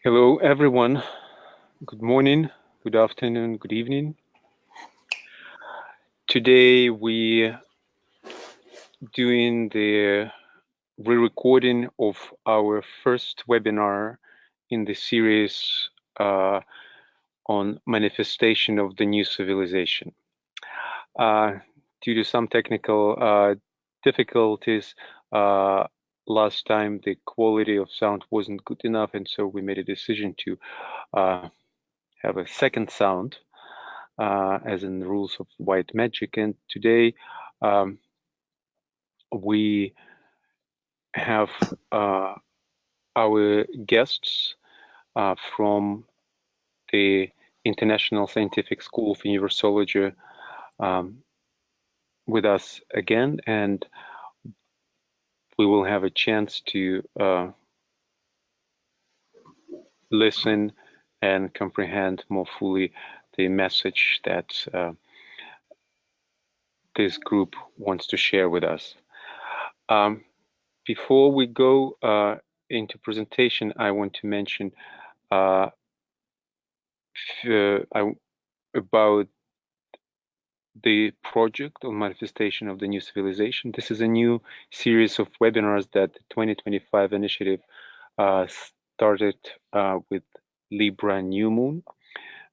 Hello, everyone. Good morning, good afternoon, good evening. Today we're doing the re-recording of our first webinar in the series on manifestation of the new civilization. Due to some technical difficulties, last time the quality of sound wasn't good enough, and so we made a decision to have a second sound, as in the rules of white magic. And today we have our guests from the International Scientific School of Universology with us again, and we will have a chance to listen and comprehend more fully the message that this group wants to share with us. Before we go into presentation, I want to mention about the project on manifestation of the new civilization. This is a new series of webinars that the 2025 initiative started with Libra New Moon.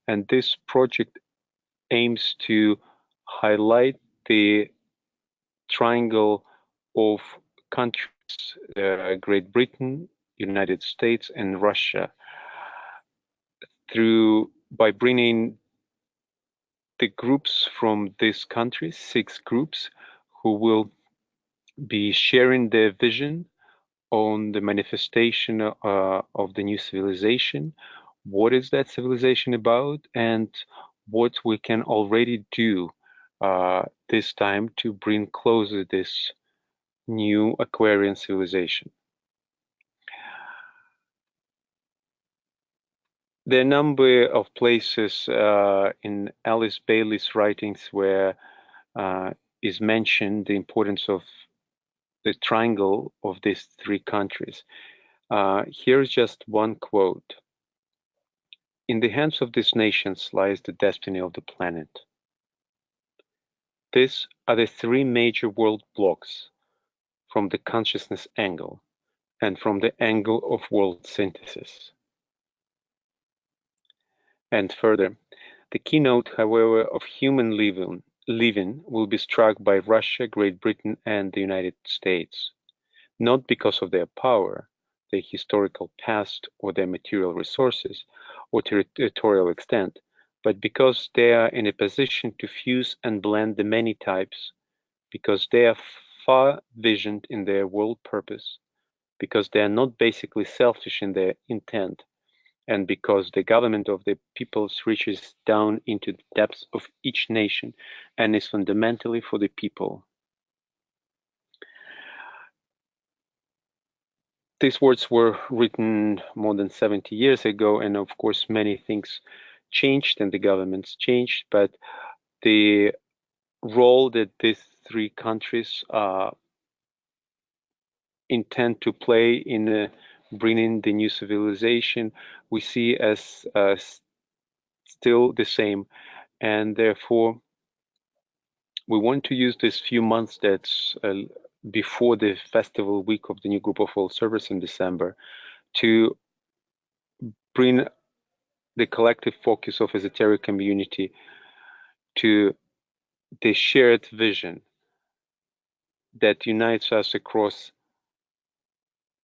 And this project aims to highlight the triangle of countries, Great Britain, United States, and Russia, by bringing the groups from these countries, 6 groups, who will be sharing their vision on the manifestation of the new civilization. What is that civilization about, and what we can already do this time to bring closer this new Aquarian civilization. There are a number of places in Alice Bailey's writings where is mentioned the importance of the triangle of these 3 countries. Here's just one quote. "In the hands of these nations lies the destiny of the planet. These are the 3 major world blocks from the consciousness angle and from the angle of world synthesis." And further, "The keynote, however, of human living will be struck by Russia, Great Britain, and the United States, not because of their power, their historical past, or their material resources, or territorial extent, but because they are in a position to fuse and blend the many types, because they are far-visioned in their world purpose, because they are not basically selfish in their intent, and because the government of the peoples reaches down into the depths of each nation and is fundamentally for the people." These words were written more than 70 years ago, and of course many things changed and the governments changed, but the role that these 3 countries intend to play in bringing the new civilization, we see as still the same, and therefore we want to use this few months that's before the festival week of the new group of world service in December to bring the collective focus of esoteric community to the shared vision that unites us across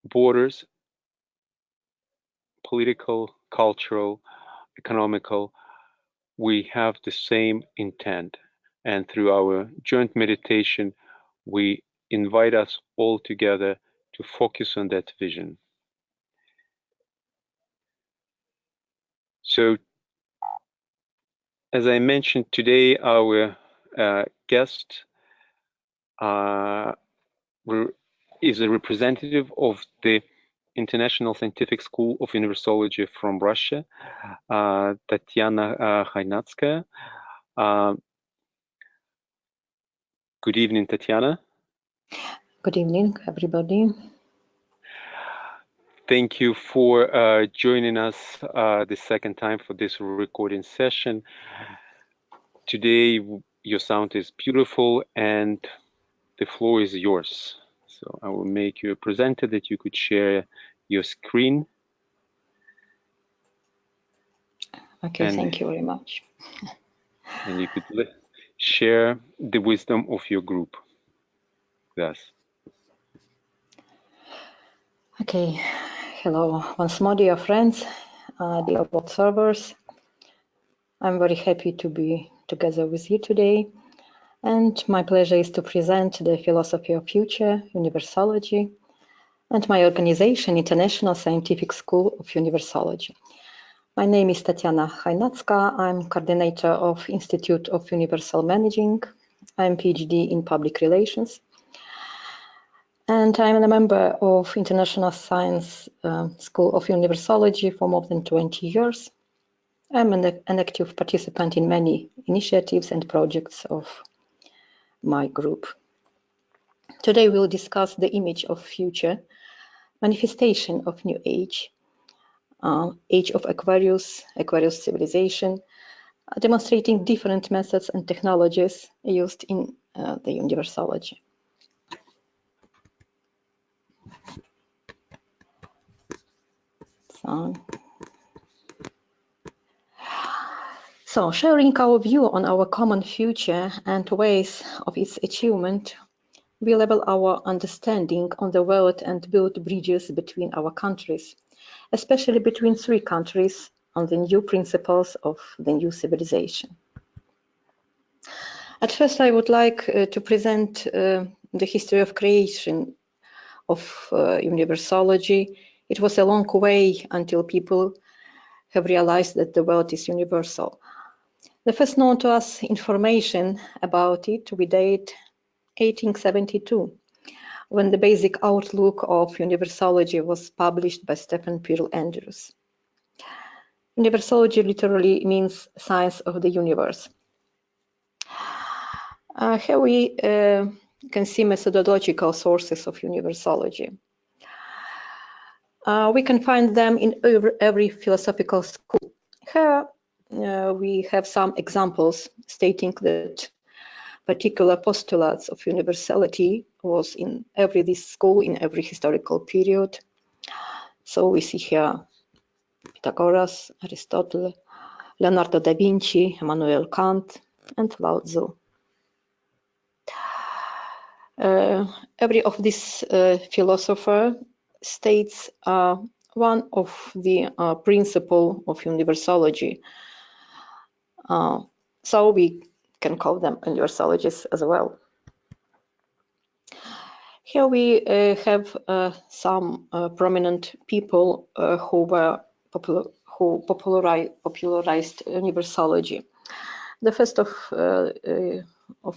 borders, political, cultural, economical. We have the same intent, and through our joint meditation, we invite us all together to focus on that vision. So, as I mentioned today, our guest is a representative of the International Scientific School of Universology from Russia, Tatiana Khainatskaya. Good evening, Tatiana. Good evening, everybody. Thank you for joining us the second time for this recording session. Today, your sound is beautiful and the floor is yours. So I will make you a presenter that you could share your screen. Okay, thank you very much. And you could share the wisdom of your group with us. Okay, hello once more, dear friends, dear observers. I'm very happy to be together with you today. And my pleasure is to present the philosophy of future, Universology, and my organization, International Scientific School of Universology. My name is Tatiana Hajnacka. I'm coordinator of Institute of Universal Managing. I'm PhD in Public Relations. And I'm a member of International Science School of Universology for more than 20 years. I'm an active participant in many initiatives and projects of my group. Today we'll discuss the image of future, manifestation of new age, age of Aquarius, Aquarius civilization, demonstrating different methods and technologies used in the Universology. So, sharing our view on our common future and ways of its achievement, we level our understanding on the world and build bridges between our countries, especially between three countries on the new principles of the new civilization. At first, I would like to present the history of creation of Universology. It was a long way until people have realized that the world is universal. The first known to us information about it we date 1872, when the basic outlook of Universology was published by Stephen Pearl Andrews. Universology literally means science of the universe. Here we can see methodological sources of Universology. We can find them in every philosophical school. Here we have some examples stating that particular postulates of universality was in this school in every historical period. So we see here Pythagoras, Aristotle, Leonardo da Vinci, Immanuel Kant, and Lao Tzu. Every of these philosophers states one of the principle of Universology. So we can call them Universologists as well. Here we have some prominent people who popularized Universology. The first of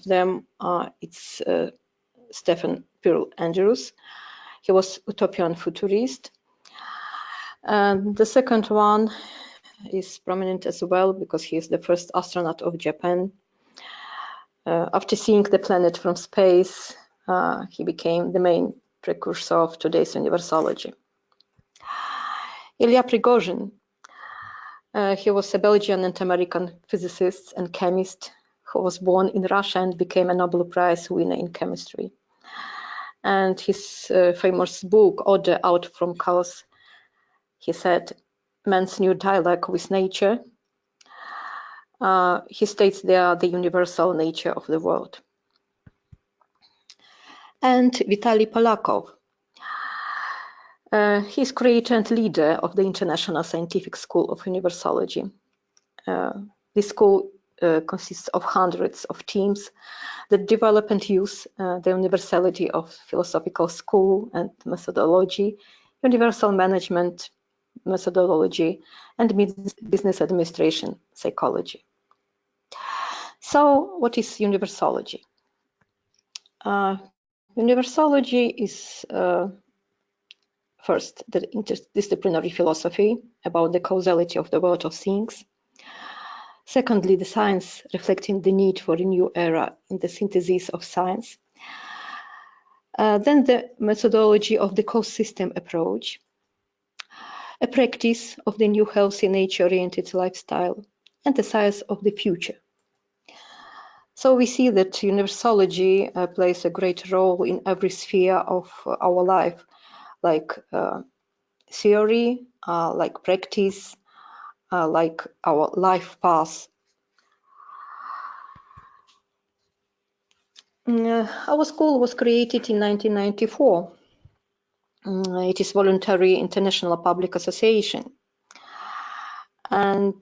them it's Stephen Pearl Andrews. He was utopian futurist. And the second one is prominent as well because he is the first astronaut of Japan. After seeing the planet from space, he became the main precursor of today's Universology. Ilya Prigozhin, he was a Belgian and American physicist and chemist who was born in Russia and became a Nobel Prize winner in chemistry. And his famous book, Order Out from Chaos, he said, man's new dialogue with nature. He states they are the universal nature of the world. And Vitaly Polakov. He is creator and leader of the International Scientific School of Universology. This school consists of hundreds of teams that develop and use the universality of philosophical school and methodology, universal management methodology, and business administration psychology. So, what is Universology? Universology is first the interdisciplinary philosophy about the causality of the world of things. Secondly, the science reflecting the need for a new era in the synthesis of science. Then the methodology of the cause-system approach. a practice of the new healthy nature-oriented lifestyle, and the science of the future. So we see that universology plays a great role in every sphere of our life, like theory, like practice, like our life path. Our school was created in 1994. It is voluntary international public association, and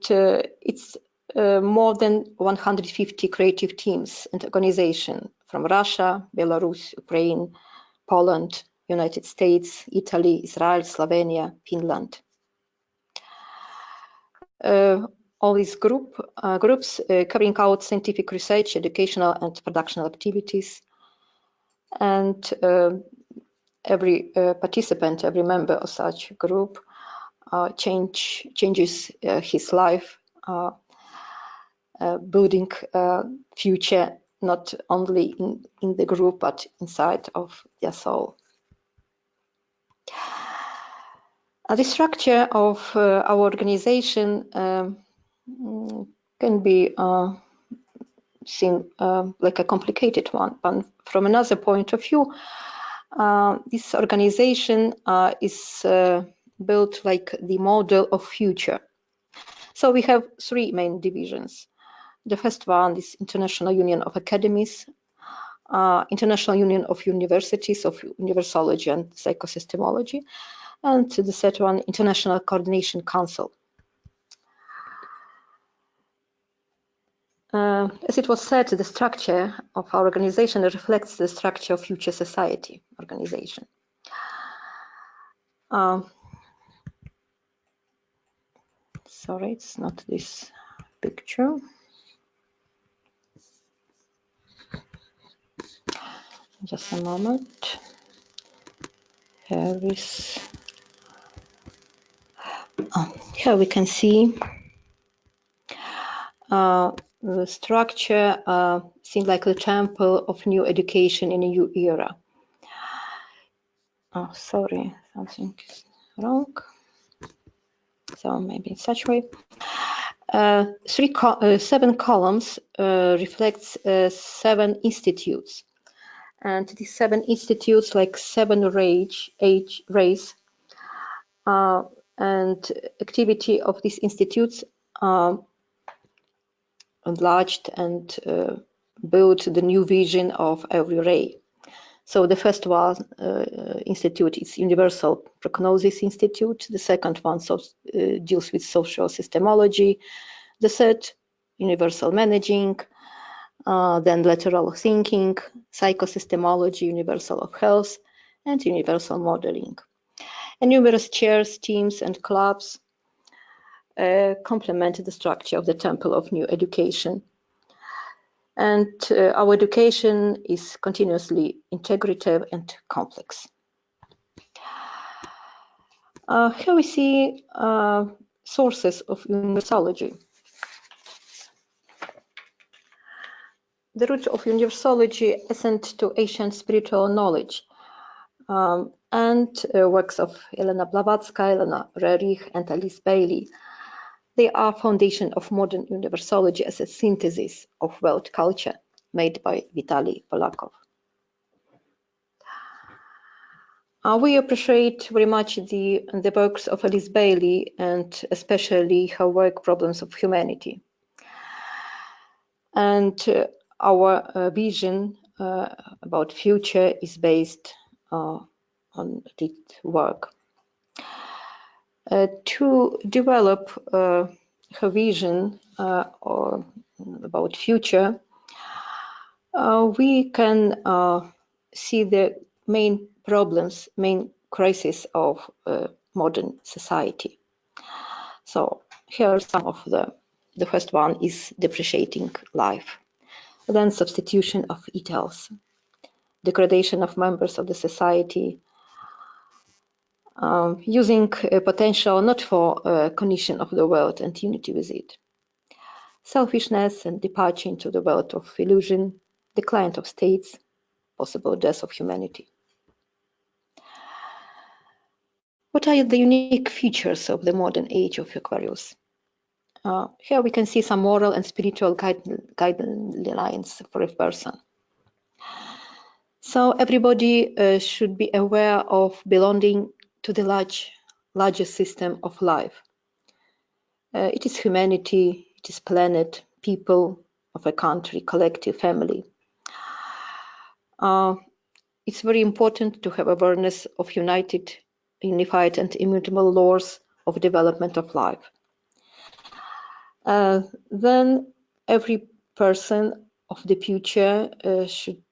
it's more than 150 creative teams and organizations from Russia, Belarus, Ukraine, Poland, United States, Italy, Israel, Slovenia, Finland. All these groups carrying out scientific research, educational and productional activities, and every participant, every member of such group changes his life, building future not only in the group but inside of their soul. The structure of our organization can be seen like a complicated one, but from another point of view, this organization is built like the model of future. So we have three main divisions. The first one is International Union of Academies, International Union of Universities of Universology and Psychosystemology, and the third one, International Coordination Council. As it was said, the structure of our organization reflects the structure of future society organization. Sorry, it's not this picture. Just a moment. Here we can see the structure seems like the temple of new education in a new era. Oh, sorry, something is wrong. So maybe in such way. 7 columns reflects 7 institutes, and these 7 institutes, like 7 rays, and activity of these institutes enlarged and built the new vision of every ray. So the first one institute is Universal Prognosis Institute. The second one deals with social systemology. The third, Universal Managing. Then lateral thinking, psychosystemology, universal of health, and universal modeling. And numerous chairs, teams, and clubs complement the structure of the Temple of New Education. And our education is continuously integrative and complex. Here we see sources of universology. The root of universology ascend to ancient spiritual knowledge and works of Elena Blavatsky, Elena Rerich, and Alice Bailey. They are foundation of modern universology as a synthesis of world culture made by Vitaly Polakov. We appreciate very much the works of Alice Bailey, and especially her work Problems of Humanity. And our vision about future is based on this work. To develop her vision about future, we can see the main problems, main crises of modern society. So here are some of them. The first one is depreciating life. Then substitution of ideals, degradation of members of the society, using potential not for cognition of the world and unity with it. Selfishness and departure into the world of illusion, decline of states, possible death of humanity. What are the unique features of the modern age of Aquarius? Here we can see some moral and spiritual guidelines for a person. So everybody should be aware of belonging to the larger system of life. It is humanity, it is planet, people of a country, collective, family. It's very important to have awareness of unified and immutable laws of development of life. Then every person of the future should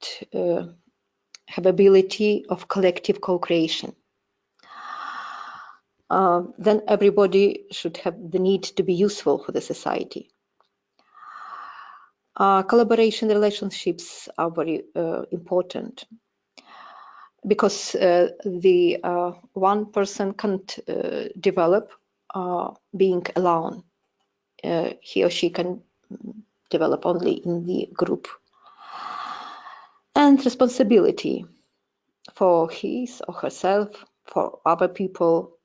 have ability of collective co-creation. Then everybody should have the need to be useful for the society. Collaboration relationships are very important because the one person can't develop being alone. He or she can develop only in the group. And responsibility for his or herself, for other people,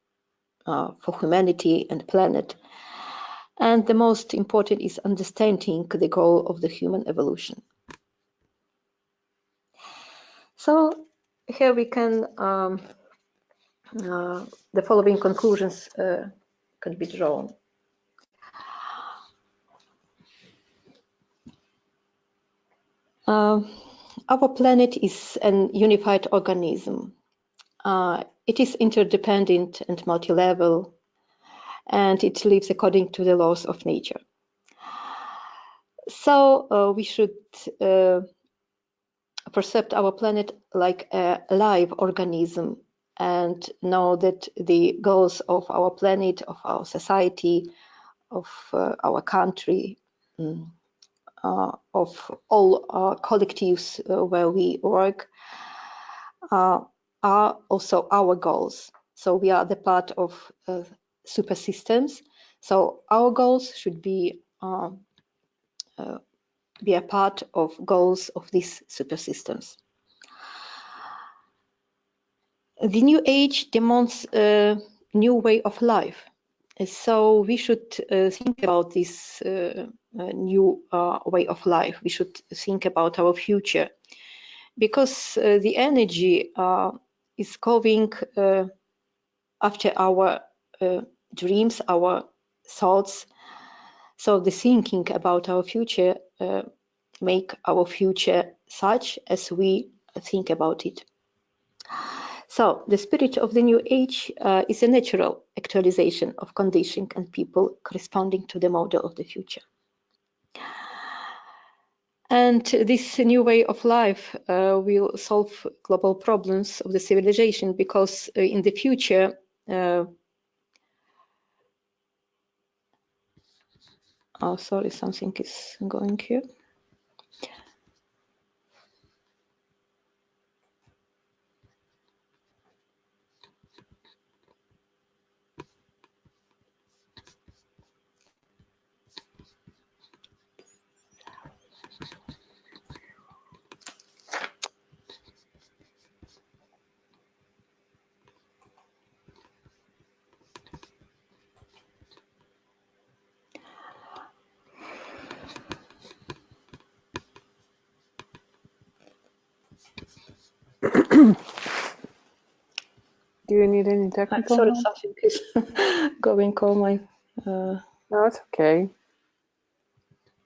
for humanity and planet. And the most important is understanding the goal of the human evolution. So here we can, the following conclusions can be drawn. Our planet is an unified organism. It is interdependent and multi-level, and it lives according to the laws of nature. So we should perceive our planet like a live organism and know that the goals of our planet, of our society, of our country, of all collectives where we work are also our goals. So we are the part of super systems. So our goals should be a part of goals of these super systems. The new age demands a new way of life. So we should think about this new way of life. We should think about our future, because the energy is going after our dreams, our thoughts. So the thinking about our future make our future such as we think about it. So the spirit of the new age is a natural actualization of conditioning and people corresponding to the model of the future. And this new way of life will solve global problems of the civilization, because in the future, oh, sorry, something is going here. Do you need any technical Sorry, help? something is going on my... No, it's okay.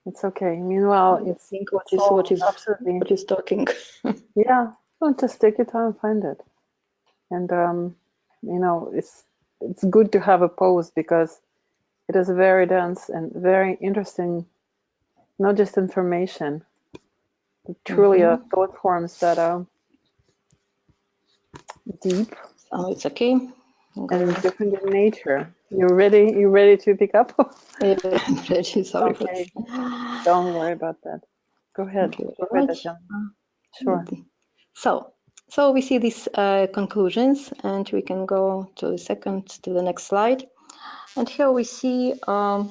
It's okay. Meanwhile, I it's think what is talking. Yeah, well, just take your time and find it. And you know, it's good to have a pause, because it is very dense and very interesting. Not just information, but truly thought forms that are deep. Oh, it's okay. And different in nature. You ready? You ready to pick up? Yeah, I'm ready. Sorry for Okay. this. Don't worry about that. Go ahead. Thank you Go very ahead, much. Tatjana. Sure. So we see these conclusions, and we can go to the next slide. And here we see the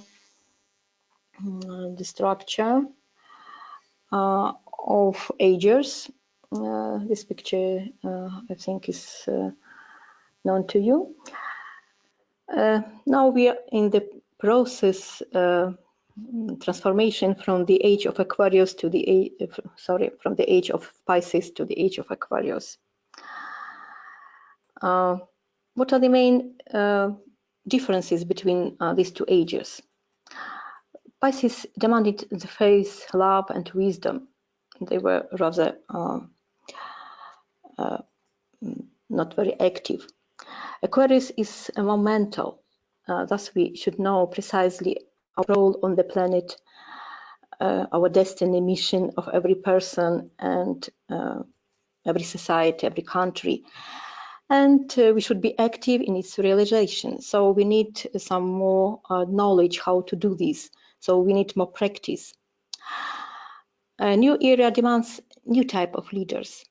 structure of ages. This picture, I think, is known to you. Now we are in the process transformation from the age of Aquarius to the age, from the age of Pisces to the age of Aquarius. What are the main differences between these two ages? Pisces demanded the faith, love, and wisdom. They were rather not very active. Aquarius is more mental. Thus, we should know precisely our role on the planet, our destiny, mission of every person and every society, every country. And we should be active in its realization. So we need some more knowledge how to do this. So we need more practice. A new era demands new type of leaders,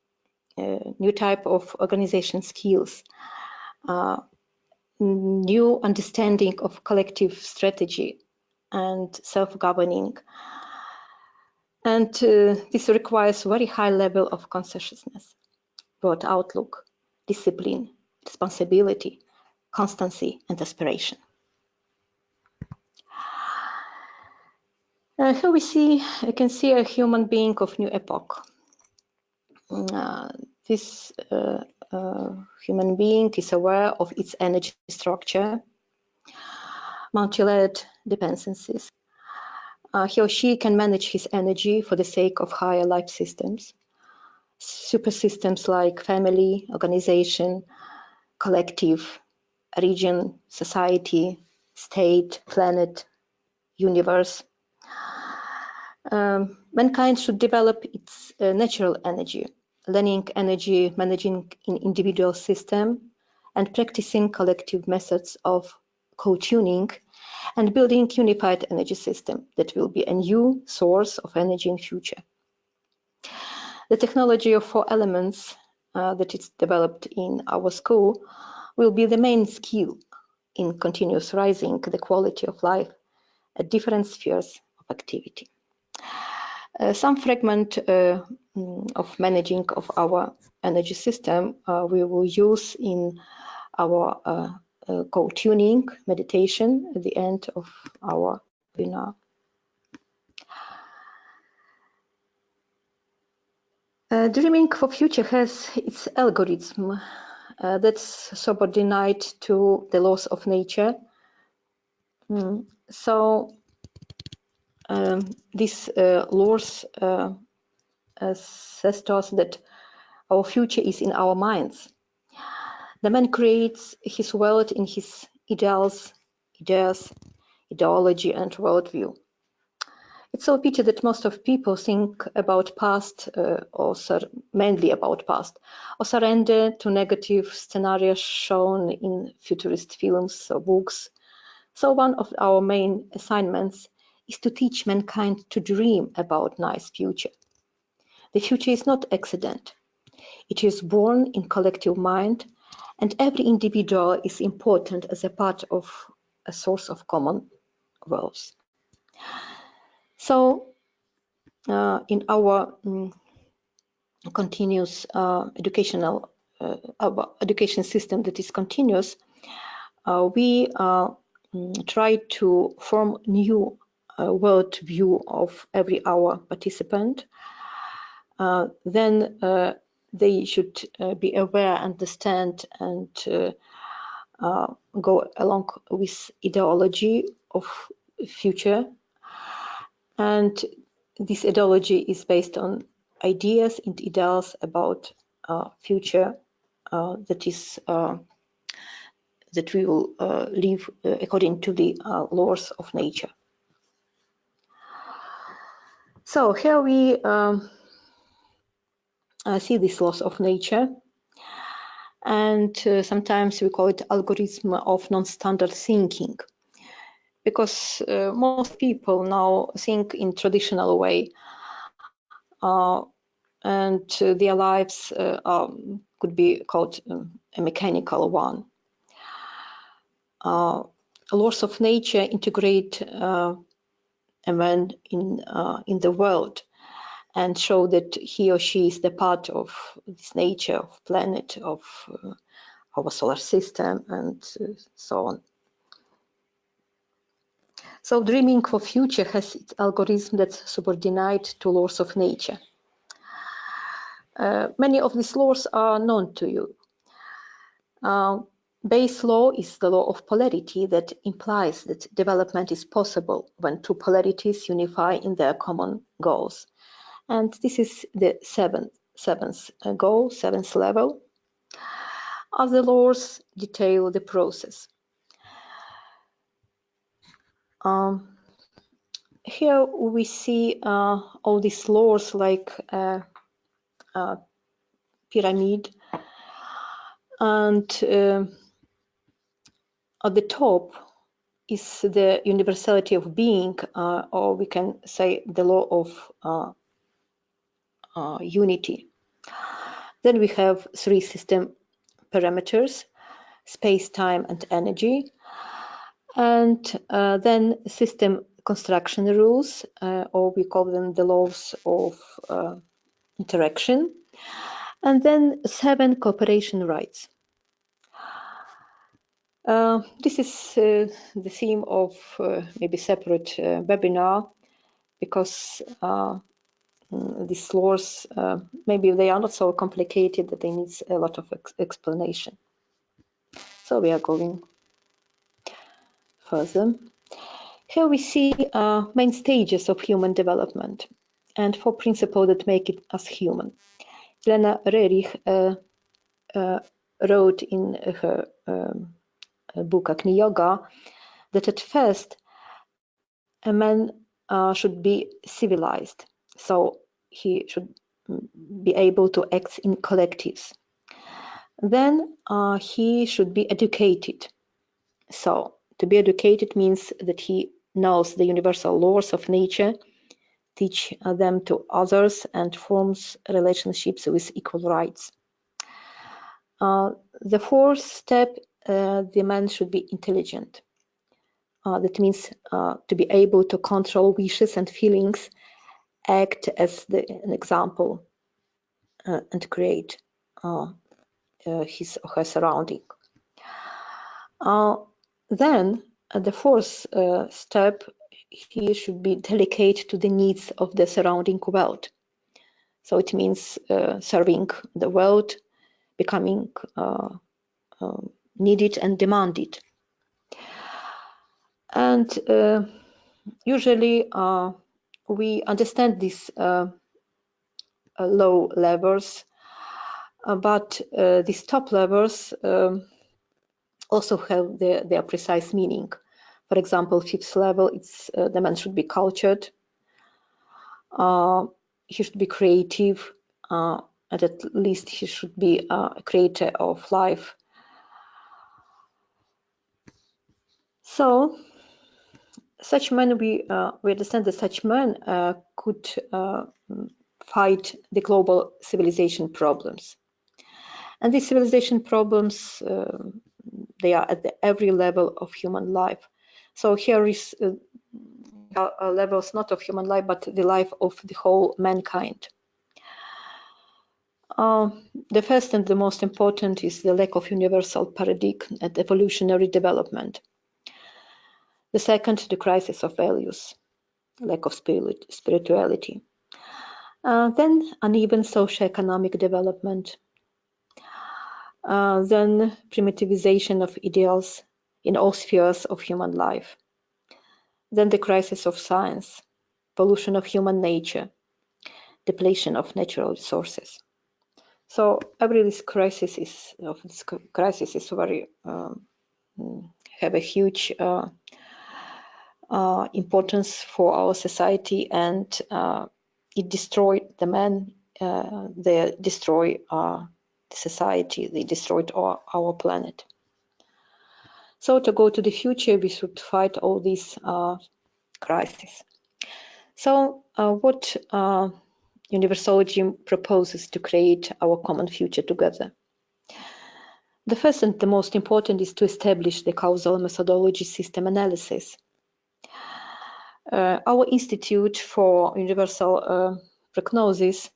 new type of organization skills, new understanding of collective strategy and self-governing. And this requires very high level of consciousness, broad outlook, discipline, responsibility, constancy, and aspiration. Here we can see a human being of new epoch. This human being is aware of its energy structure, multi-layered dependencies. He or she can manage his energy for the sake of higher life systems, super systems like family, organization, collective, region, society, state, planet, universe. Mankind should develop its natural energy, learning energy managing in individual system and practicing collective methods of co-tuning and building unified energy system that will be a new source of energy in future. The technology of 4 elements that is developed in our school will be the main skill in continuous rising the quality of life at different spheres of activity. Some fragment of managing of our energy system we will use in our co-tuning meditation at the end of our webinar. Dreaming for future has its algorithm that's subordinate to the laws of nature. So these laws says to us that our future is in our minds. The man creates his world in his ideals, ideas, ideology, and worldview. It's so pity that most of people think about past, mainly about past, or surrender to negative scenarios shown in futurist films or books. So one of our main assignments is to teach mankind to dream about nice future. The future is not accident. It is born in collective mind, and every individual is important as a part of a source of common wealth. So in our continuous educational education system that is continuous, we try to form new world view of every our participant. Then they should be aware, understand, and go along with ideology of future. And this ideology is based on ideas and ideals about future that we will live according to the laws of nature. So here we see these laws of nature, and sometimes we call it algorithm of non-standard thinking, because most people now think in traditional way, and their lives could be called a mechanical one. Laws of nature integrate a man in the world and show that he or she is the part of this nature, of planet, of our solar system, and so on. So dreaming for future has its algorithm that's subordinate to laws of nature. Many of these laws are known to you. Base law is the law of polarity that implies that development is possible when two polarities unify in their common goals. And this is the seventh goal, seventh level. Other laws detail the process. Here we see all these laws like pyramid, and at the top is the universality of being, or we can say the law of unity. Then we have three system parameters: space, time, and energy. And then system construction rules, or we call them the laws of interaction. And then 7 cooperation rights. This is the theme of maybe separate webinar, because these laws, maybe they are not so complicated that they need a lot of explanation. So we are going further. Here we see main stages of human development and 4 principles that make it us human. Elena Rerich wrote in her book Agni Yoga that at first a man should be civilized, so he should be able to act in collectives. Then he should be educated. So to be educated means that he knows the universal laws of nature, teach them to others, and forms relationships with equal rights. The 4th step, the man should be intelligent. That means to be able to control wishes and feelings, act as an example, and create his or her surrounding. Then the 4th step, he should be delicate to the needs of the surrounding world. So it means serving the world, becoming needed and demanded. And usually we understand these low levels, but these top levels also have their precise meaning. For example, 5th level, it's the man should be cultured, he should be creative, and at least he should be a creator of life. So such men, we understand that such men could fight the global civilization problems. And these civilization problems, they are at every level of human life. So here is levels not of human life, but the life of the whole mankind. The first and the most important is the lack of universal paradigm and evolutionary development. The second, the crisis of values, lack of spirituality. Then uneven socio-economic development. Then primitivization of ideals in all spheres of human life. Then the crisis of science, pollution of human nature, depletion of natural resources. So every this crisis is very have a huge importance for our society, and it destroyed the man. They destroy society. They destroyed our planet. So to go to the future, we should fight all these crises. So what Universology proposes to create our common future together? The first and the most important is to establish the causal methodology system analysis. Our Institute for Universal Prognosis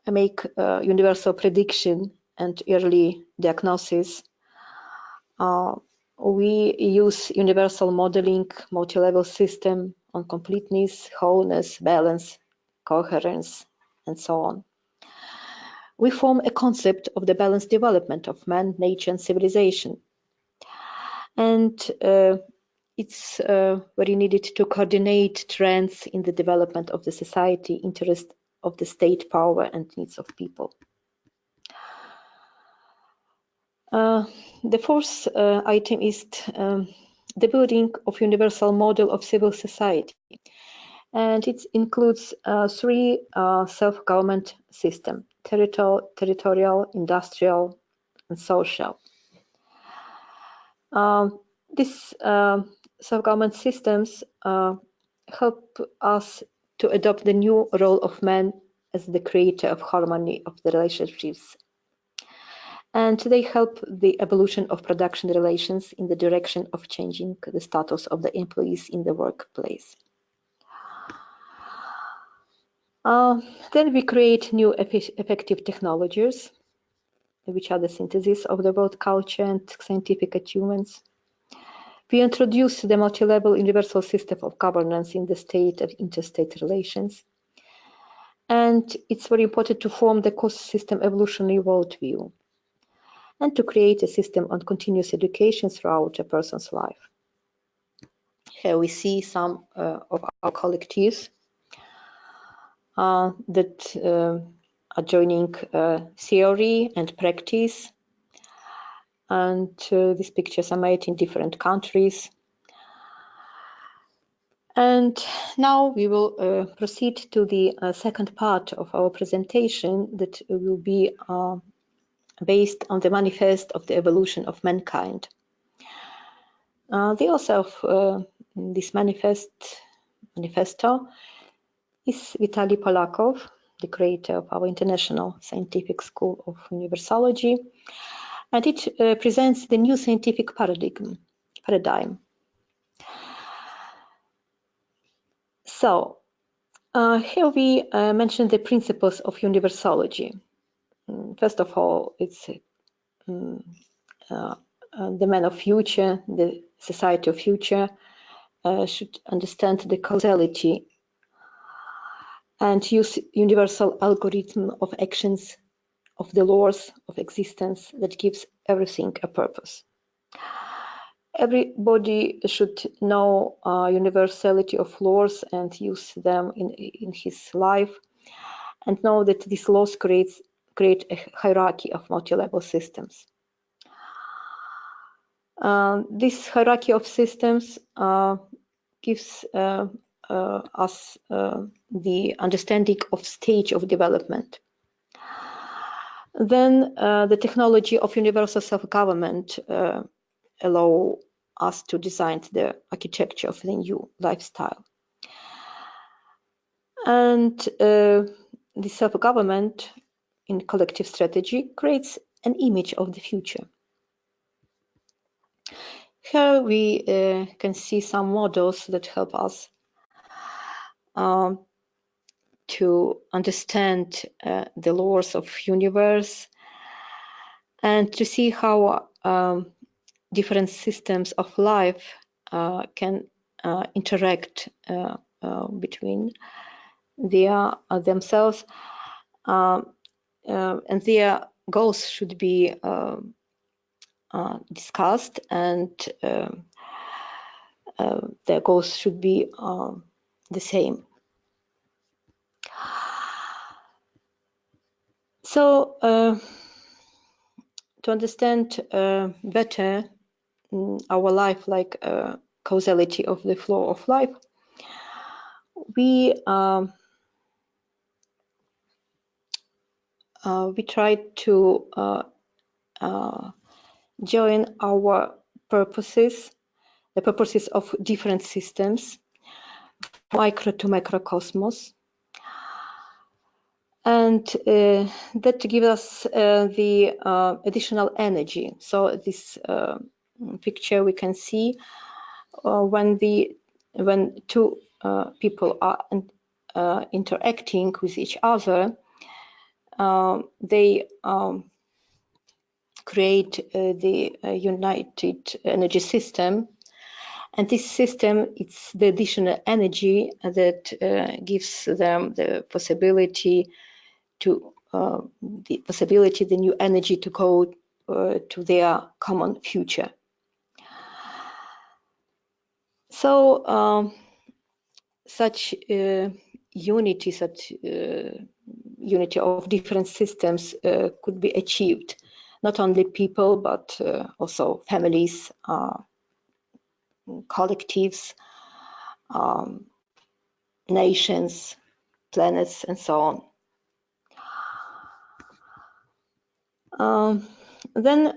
make universal prediction and early diagnosis we use universal modeling, multi-level system on completeness, wholeness, balance, coherence, and so on. We form a concept of the balanced development of man, nature, and civilization. And it's very needed to coordinate trends in the development of the society, interest of the state power, and needs of people. The fourth item is the building of universal model of civil society. And it includes three self-government systems: territorial, industrial, and social. These self-government systems help us to adopt the new role of man as the creator of harmony of the relationships. And they help the evolution of production relations in the direction of changing the status of the employees in the workplace. Then we create new effective technologies, which are the synthesis of the world culture and scientific achievements. We introduce the multi-level universal system of governance in the state and interstate relations. And it's very important to form the cost-system evolutionary worldview and to create a system on continuous education throughout a person's life. Here we see some of our collectives that are joining theory and practice. And these pictures are made in different countries. And now we will proceed to the second part of our presentation that will be based on the manifest of the evolution of mankind. The author of this manifesto is Vitaly Polakov, the creator of our International Scientific School of Universology, and it presents the new scientific paradigm. So here we mention the principles of universology. First of all, it's the man of future, the society of future should understand the causality and use universal algorithm of actions of the laws of existence that gives everything a purpose. Everybody should know universality of laws and use them in his life, and know that these laws create a hierarchy of multi-level systems. This hierarchy of systems gives us the understanding of stage of development. Then the technology of universal self-government allow us to design the architecture of the new lifestyle. And the self-government in collective strategy creates an image of the future. Here we can see some models that help us to understand the laws of universe and to see how different systems of life can interact between themselves, and their goals should be discussed, and their goals should be the same. So to understand better our life, like causality of the flow of life, we try to join our purposes, the purposes of different systems, micro to macrocosmos, and that gives us the additional energy. So this picture we can see when two people are interacting with each other, they create the united energy system. And this system, it's the additional energy that gives them the possibility, the new energy to go to their common future. So such unity of different systems could be achieved. Not only people, but also families, collectives, nations, planets, and so on. Then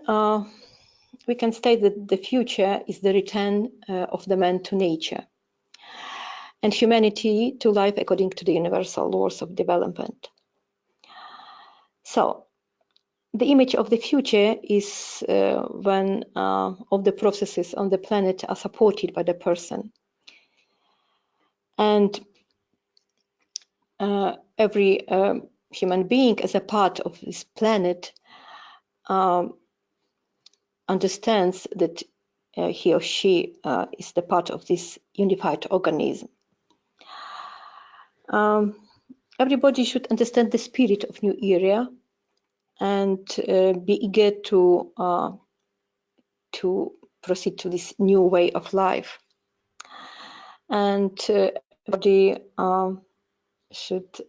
we can state that the future is the return of the man to nature and humanity to life according to the universal laws of development. So the image of the future is when all the processes on the planet are supported by the person. And every human being as a part of this planet understands that he or she is the part of this unified organism. Everybody should understand the spirit of new era and be eager to proceed to this new way of life. And everybody should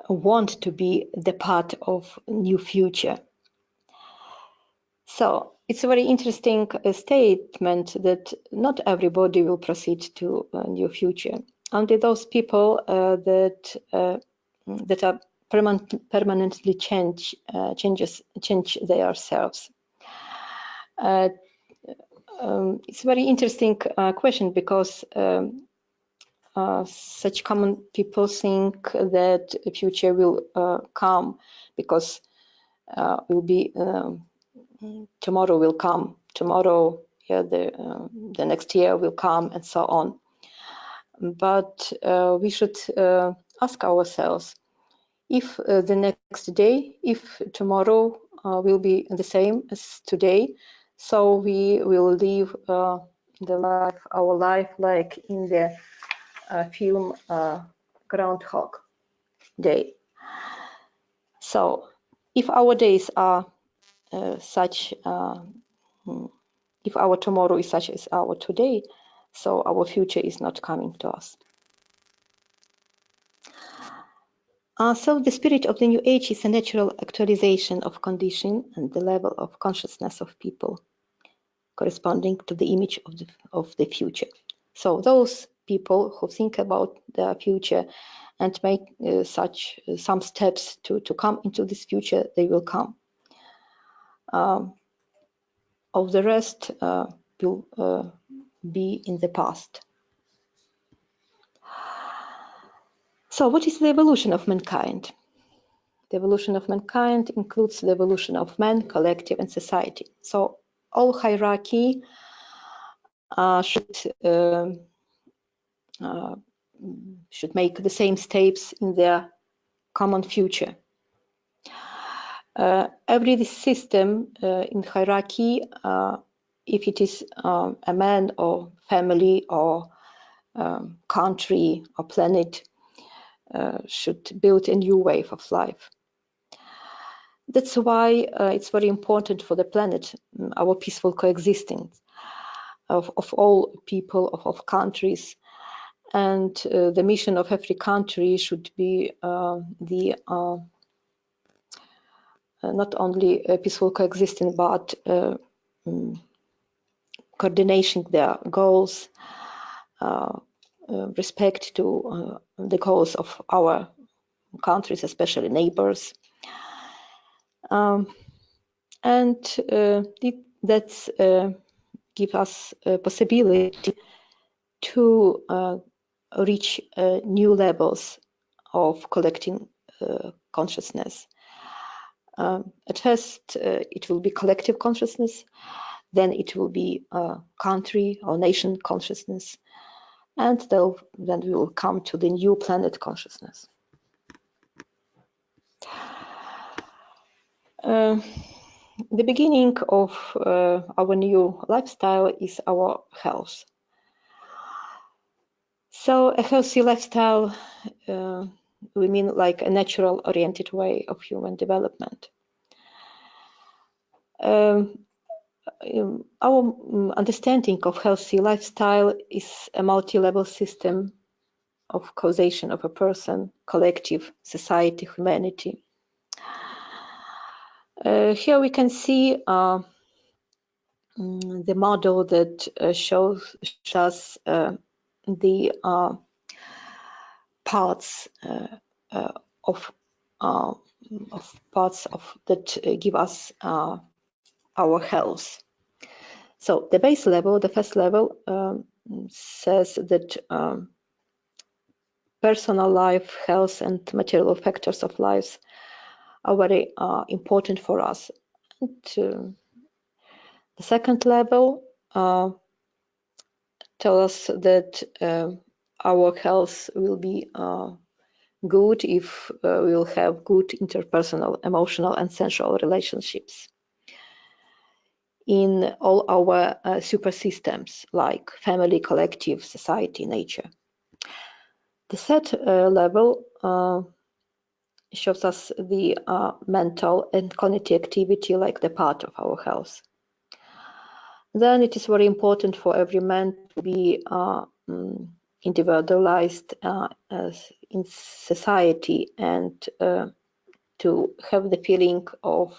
want to be the part of new future. So it's a very interesting statement that not everybody will proceed to a new future. Only those people that are permanently change themselves. It's a very interesting question because such common people think that the future will come because will be tomorrow will come, tomorrow, yeah, the next year will come, and so on. But we should ask ourselves if the next day, if tomorrow will be the same as today, so we will live our life like in the film Groundhog Day. So if our days are such, if our tomorrow is such as our today, so our future is not coming to us. So the spirit of the new age is a natural actualization of condition and the level of consciousness of people corresponding to the image of the future. So those people who think about the future and make some steps to come into this future, they will come. Of the rest will be in the past. So what is the evolution of mankind? The evolution of mankind includes the evolution of man, collective, and society. So all hierarchy should make the same steps in their common future. Every system in hierarchy, if it is a man or family or country or planet, should build a new wave of life. That's why it's very important for the planet, our peaceful coexistence of all people, of all countries. And the mission of every country should be not only peaceful coexistence, but coordination their goals, respect to the goals of our countries, especially neighbors. And that's give us a possibility to reach new levels of collecting consciousness. At first, it will be collective consciousness, then it will be country or nation consciousness, and then we will come to the new planet consciousness. the beginning of our new lifestyle is our health. So a healthy lifestyle, we mean like a natural oriented way of human development. Our understanding of healthy lifestyle is a multi-level system of causation of a person, collective, society, humanity. Here we can see the model that shows us the parts of parts of that give us our health. So the base level, the first level, says that personal life, health, and material factors of life are very important for us. And, the second level tells us that our health will be good if we will have good interpersonal, emotional, and sensual relationships in all our super systems like family, collective, society, nature. The third level shows us the mental and cognitive activity like the part of our health. Then it is very important for every man to be individualized in society and to have the feeling of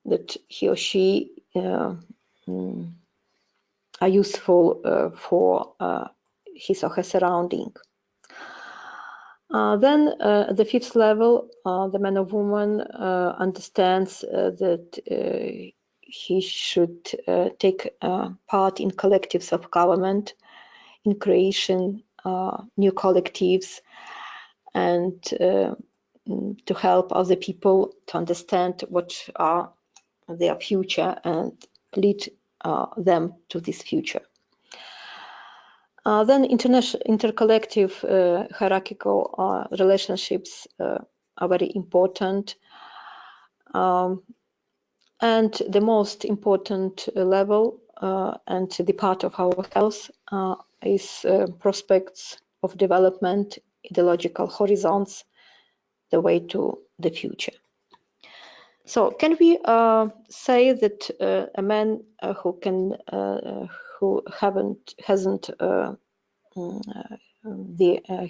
that he or she are useful for his or her surrounding. Then the fifth level, the man or woman understands that he should take part in collectives of government, in creation new collectives, and to help other people to understand what are their future and lead them to this future. Then intercollective hierarchical relationships are very important. And the most important level and the part of our health is prospects of development, ideological horizons, the way to the future. So can we say that a man who hasn't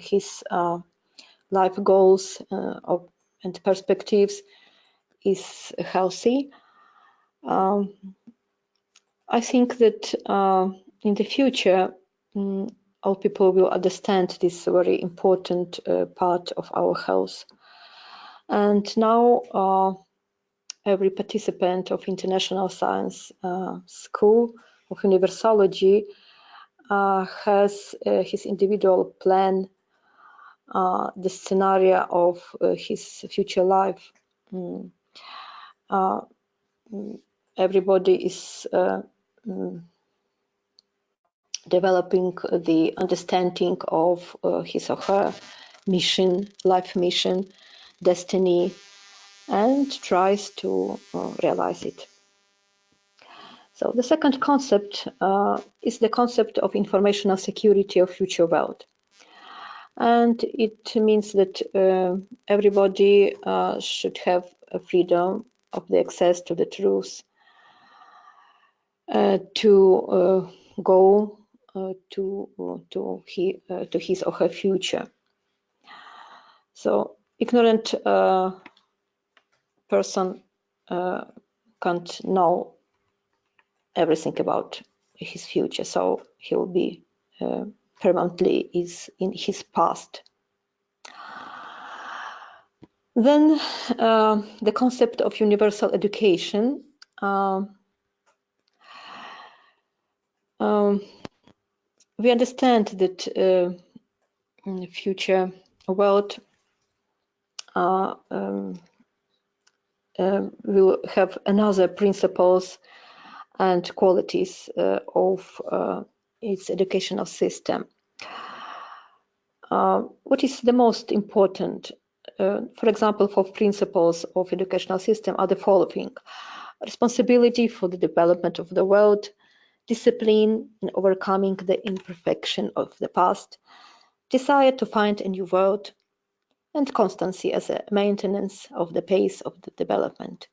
his life goals and perspectives is healthy? I think that in the future, all people will understand this very important part of our health. And now every participant of International Science School of Universology has his individual plan, the scenario of his future life. Everybody is developing the understanding of his or her mission, life mission, destiny, and tries to realize it. So the second concept is the concept of informational security of future world. And it means that everybody should have a freedom of the access to the truth, to go to his or her future. So ignorant person can't know everything about his future, so he will be permanently in his past. Then the concept of universal education. We understand that in the future world will have another principles and qualities of its educational system. What is the most important? for example, for principles of educational system are the following: responsibility for the development of the world, discipline in overcoming the imperfection of the past, desire to find a new world, and constancy as a maintenance of the pace of the development.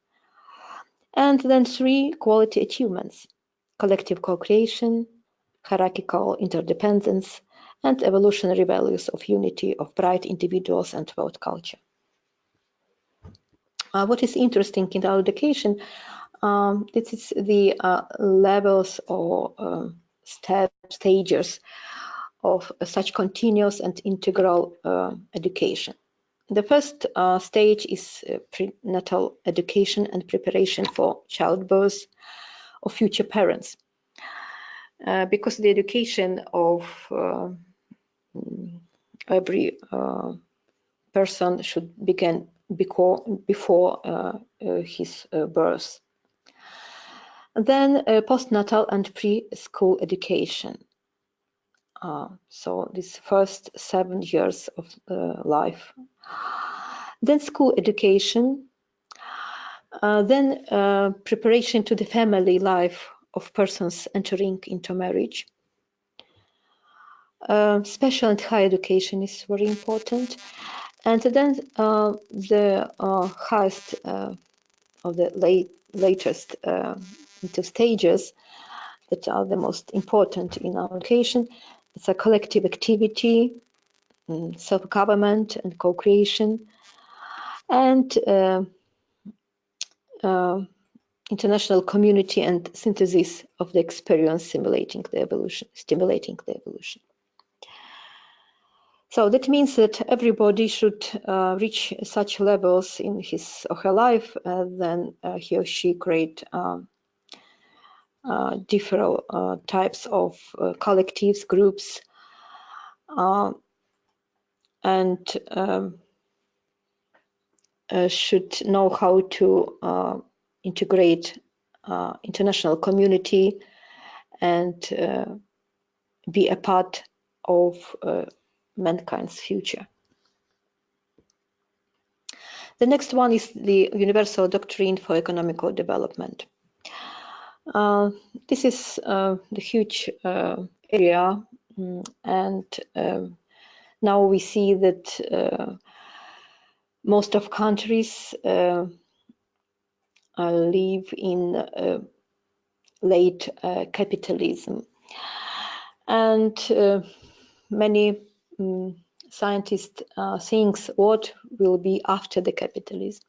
And then 3 quality achievements: collective co-creation, hierarchical interdependence, and evolutionary values of unity of bright individuals and world culture. What is interesting in our education, this is the levels or stages of such continuous and integral education. The first stage is prenatal education and preparation for childbirth of future parents. Because the education of every person should begin before his birth. Then postnatal and preschool education. So this first 7 years of life. Then school education. Then preparation to the family life of persons entering into marriage. Special and higher education is very important. And then the highest of the latest two stages that are the most important in our education. It's a collective activity, self-government and co-creation, and international community and synthesis of the experience stimulating the evolution. So that means that everybody should reach such levels in his or her life, then he or she create different types of collectives, groups, and should know how to integrate international community and be a part of mankind's future. The next one is the Universal Doctrine for Economical Development. This is the huge area, and now we see that most of countries live in late capitalism, and many scientists think what will be after the capitalism,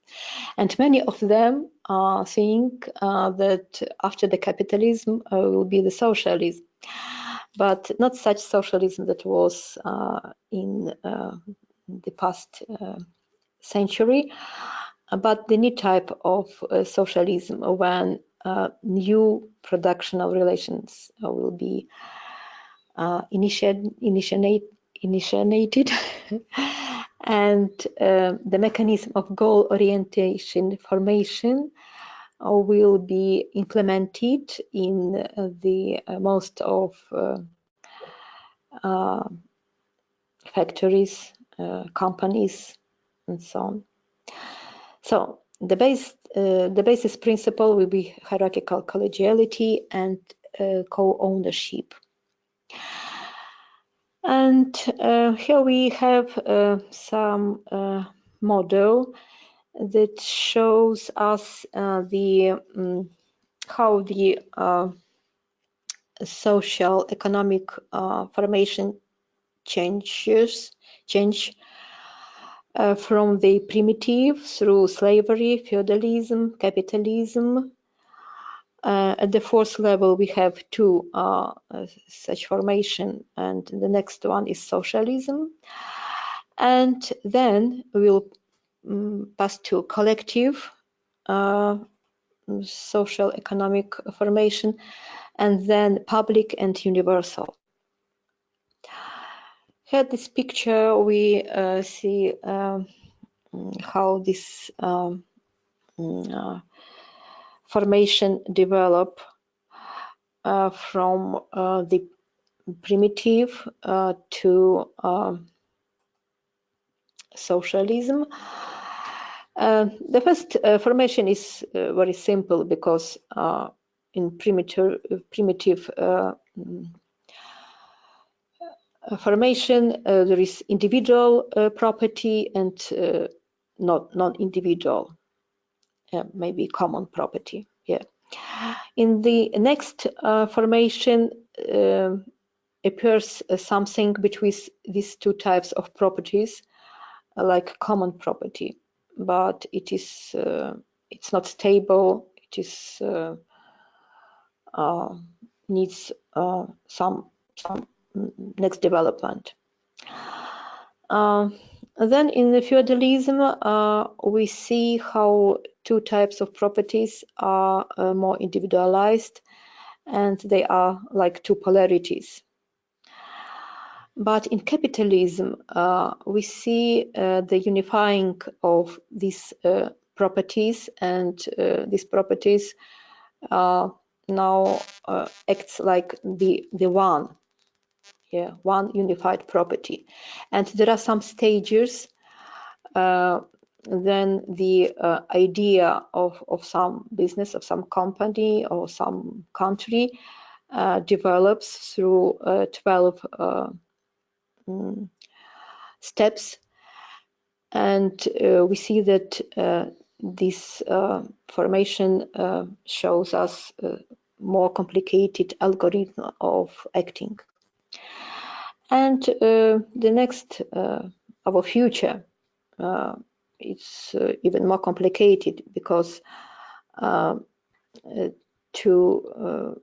and many of them think that after the capitalism will be the socialism, but not such socialism that was in the past century, but the new type of socialism when new productional relations will be initiated and the mechanism of goal orientation formation will be implemented in the most of factories, companies, and so on. So the basis principle will be hierarchical collegiality and co-ownership. And here we have some model that shows us the how the social economic formation change from the primitive through slavery, feudalism, capitalism. At the fourth level, we have two such formation, and the next one is socialism. And then we'll pass to collective social economic formation, and then public and universal. Here, this picture, we see how this formation develop from the primitive to socialism. The first formation is very simple because in primitive formation there is individual property and not non-individual, maybe common property. Yeah. In the next formation appears something between these two types of properties, like common property, but it is it's not stable. It is needs some next development. Then in the feudalism, we see how two types of properties are more individualized, and they are like two polarities. But in capitalism, we see the unifying of these properties, and these properties now acts like the one. Yeah, one unified property. And there are some stages. Then the idea of some business, of some company or some country develops through 12 steps. And we see that this formation shows us more complicated algorithm of acting. And the next, our future, it's even more complicated because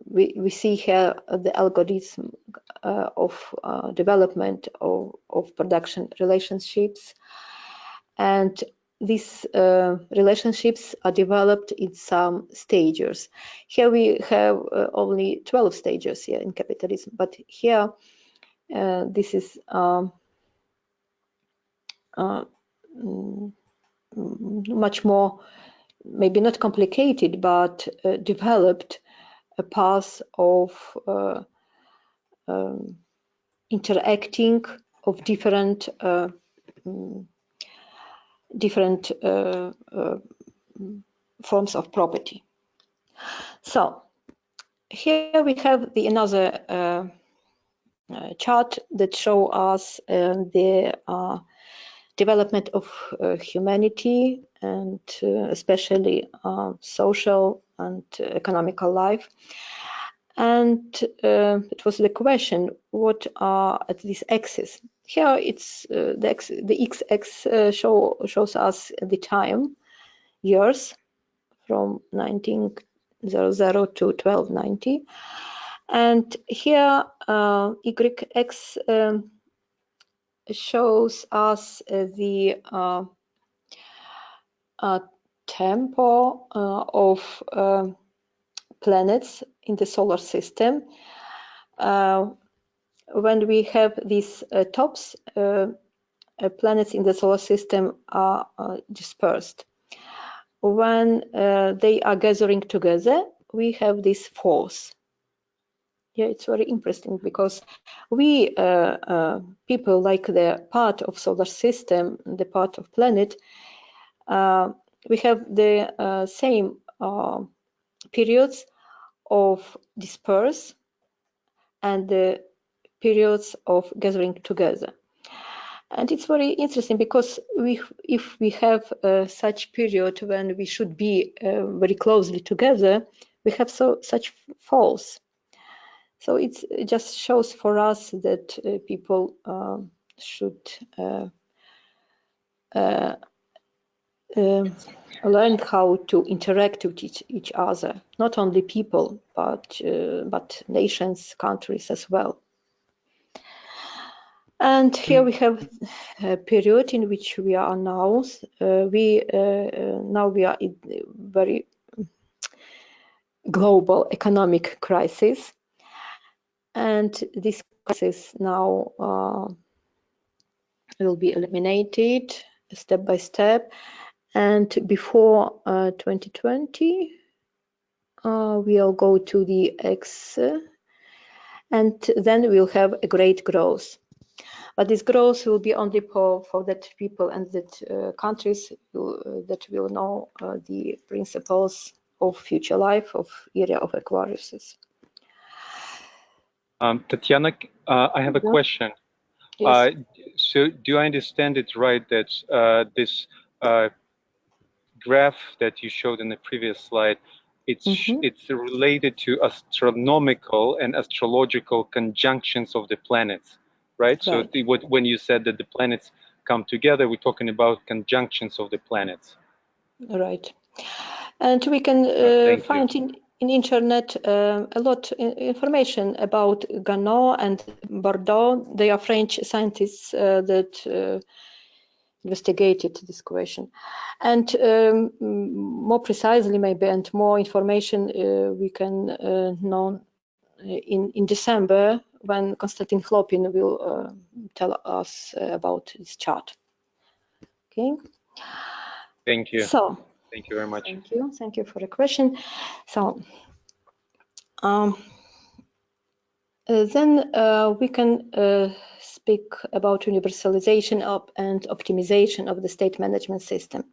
we see here the algorithm of development of production relationships, and these relationships are developed in some stages. Here we have only 12 stages here in capitalism, but here this is much more, maybe not complicated, but developed a path of interacting of different forms of property. So here we have another chart that shows us the development of humanity, and especially social and economical life. And it was the question, what are at this axis? Here it's the x-axis shows us the time, years, from 1900 to 1290. And here y-x shows us the tempo of planets in the solar system. When we have these tops, planets in the solar system are dispersed. When they are gathering together, we have this force. Yeah, it's very interesting because we people, like the part of solar system, the part of planet, we have the same periods of disperse and the periods of gathering together. And it's very interesting because if we have such period when we should be very closely together, we have such falls. So it just shows for us that people should learn how to interact with each other, not only people, but nations, countries as well. And here we have a period in which we are now. Now we are in a very global economic crisis, and this crisis now will be eliminated step by step. And before 2020, we'll go to the X, and then we'll have a great growth. But this growth will be only for that people and that countries that will know the principles of future life of area of Aquarius. Tatiana, I have a question. Yes. So do I understand it right that this graph that you showed in the previous slide, it's related to astronomical and astrological conjunctions of the planets, right? So when you said that the planets come together, we're talking about conjunctions of the planets. Right. And we can find in internet a lot of information about Ganot and Bordeaux. They are French scientists that investigated this question. And more precisely maybe and more information we can know in December when Konstantin Chlopin will tell us about this chart. Okay. Thank you. So, thank you very much. Thank you for the question. So, then we can speak about universalization of and optimization of the state management system.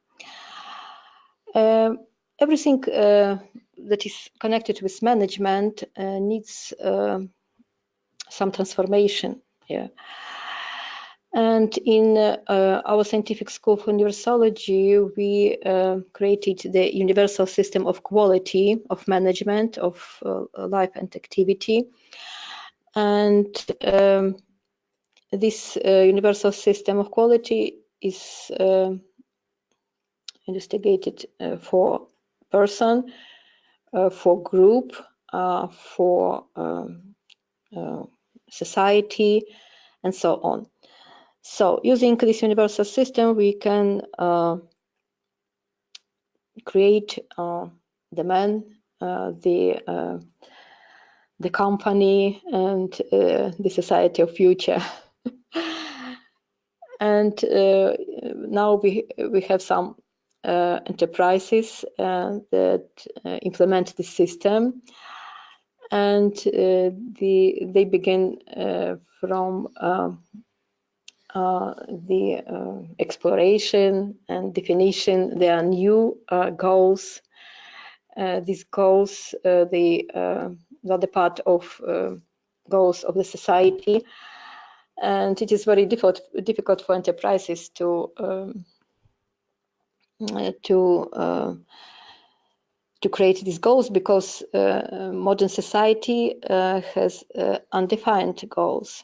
Everything that is connected with management needs some transformation. Yeah. And in our Scientific School of Universology, we created the universal system of quality of management of life and activity. And this universal system of quality is investigated for person, for group, for society, and so on. So using this universal system, we can create the man, the company, and the society of future. And now we have some enterprises that implement the system, and they begin from the exploration and definition. There are new goals. These goals they are the part of goals of the society, and it is very difficult for enterprises to create these goals because modern society has undefined goals.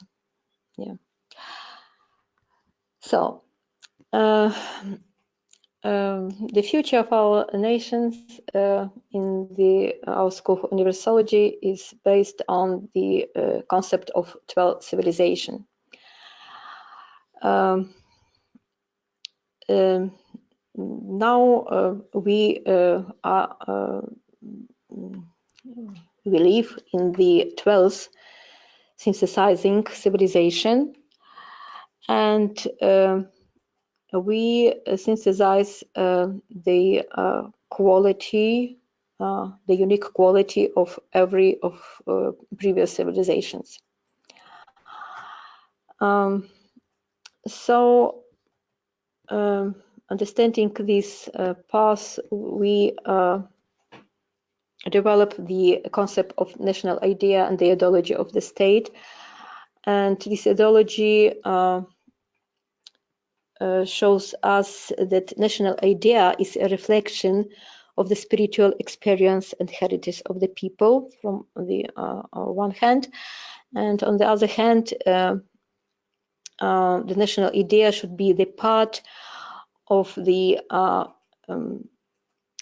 Yeah. So the future of our nations in our School of Universology is based on the concept of 12 civilization. Now we live in the 12th synthesizing civilization, and we synthesize the quality, the unique quality of every of previous civilizations. So understanding this path, we develop the concept of national idea and the ideology of the state. And this ideology shows us that national idea is a reflection of the spiritual experience and heritage of the people from the one hand, and on the other hand, the national idea should be the part of the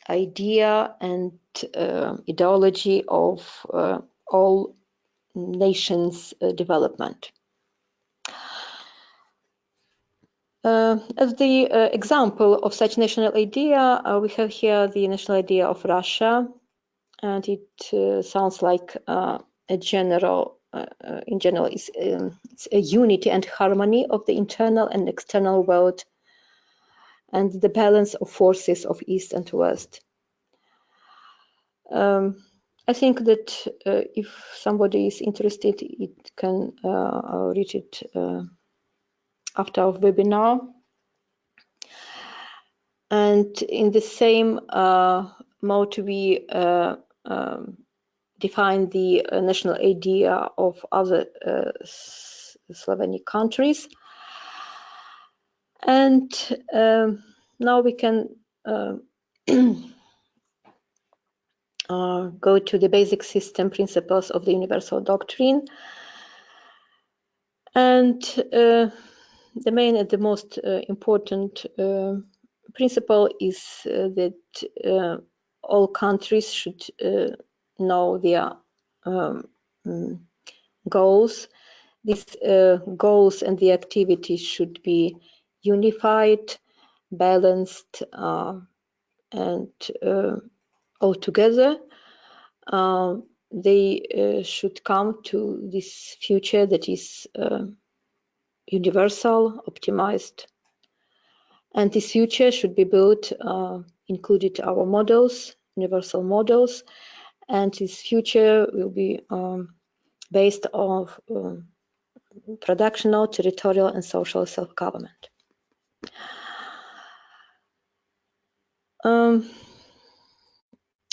idea and ideology of all nations' development. As the example of such national idea, we have here the national idea of Russia, and it sounds like a general, in general, it's a unity and harmony of the internal and external world, and the balance of forces of East and West. I think that if somebody is interested, it can read it after our webinar. And in the same mode, we define the national idea of other Slovenian countries. And now we can go to the basic system principles of the universal doctrine. And the main and the most important principle is that all countries should know their goals. These goals and the activities should be unified, balanced, and all together. They should come to this future that is universal, optimized. And this future should be built, included our models, universal models, and this future will be based on productional, territorial, and social self-government.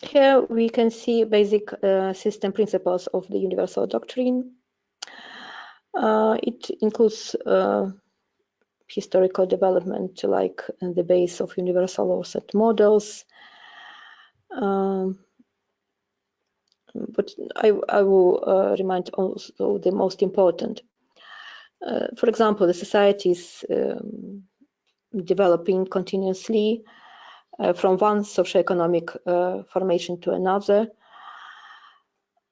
Here we can see basic system principles of the universal doctrine. It includes historical development, like the base of universal laws and models. But I will remind also the most important. For example, the society is developing continuously from one socioeconomic formation to another.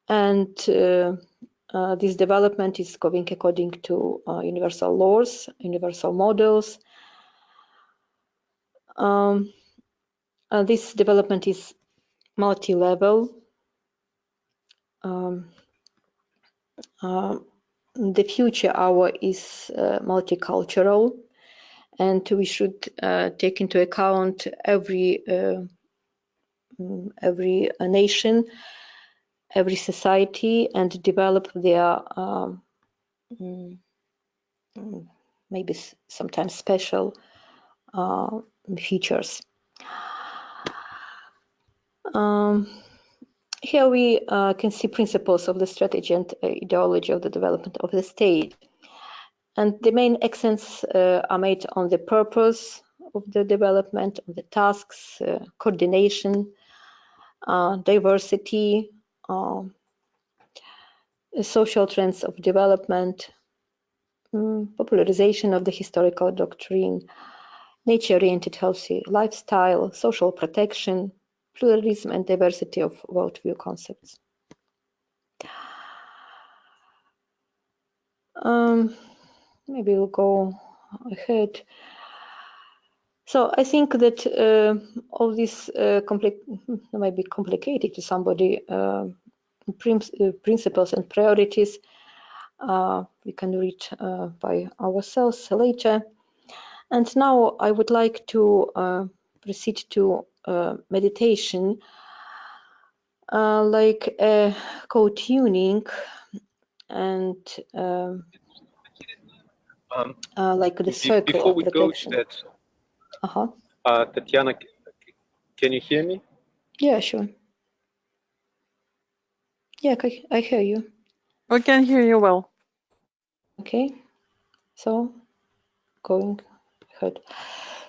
And this development is going according to universal laws, universal models. This development is multi-level. The future hour is multicultural, and we should take into account every nation, every society, and develop their maybe sometimes special features. Here we can see principles of the strategy and ideology of the development of the state. And the main accents are made on the purpose of the development, on the tasks, coordination, diversity, social trends of development, popularization of the historical doctrine, nature-oriented healthy lifestyle, social protection, pluralism and diversity of worldview concepts. Maybe we'll go ahead. So I think that all these might be complicated to somebody, principles and priorities we can read by ourselves later. And now I would like to proceed to meditation, like co-tuning and like the circle. Before we go to that, Tatiana, can you hear me? Yeah, sure. Yeah, I hear you. We can hear you well. Okay, so going ahead.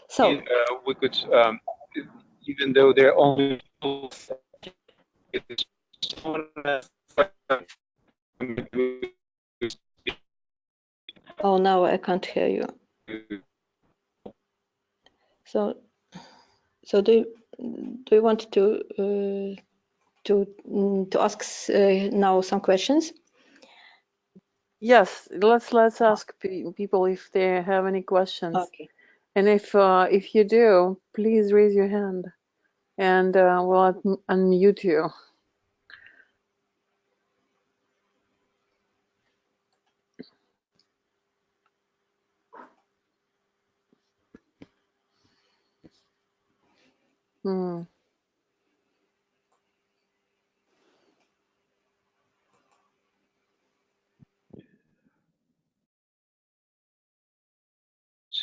So we could, even though they're only. Oh, now I can't hear you. So do you want to ask now some questions? Yes, let's ask people if they have any questions. Okay. And if you do, please raise your hand, and we'll unmute you.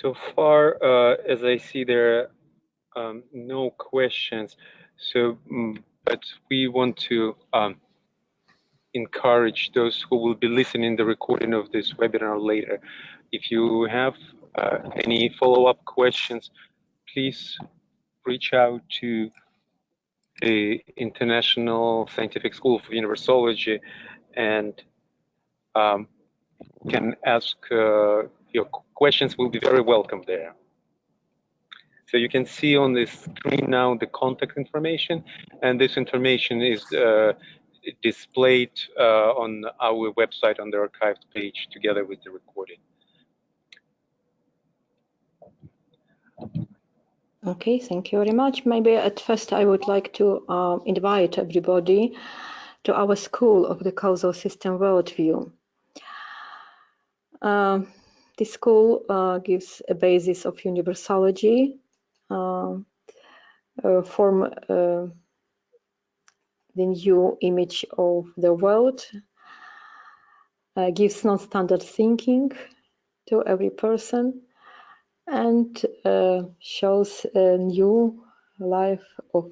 So far, as I see, there are no questions. So, but we want to encourage those who will be listening the recording of this webinar later. If you have any follow-up questions, please reach out to the International Scientific School of Universology and can ask your questions will be very welcome there. So you can see on the screen now the contact information, and this information is displayed on our website on the archived page together with the recording. Okay, thank you very much. Maybe at first I would like to invite everybody to our School of the Causal System Worldview. This school gives a basis of universology, form the new image of the world, gives non-standard thinking to every person, and shows a new life of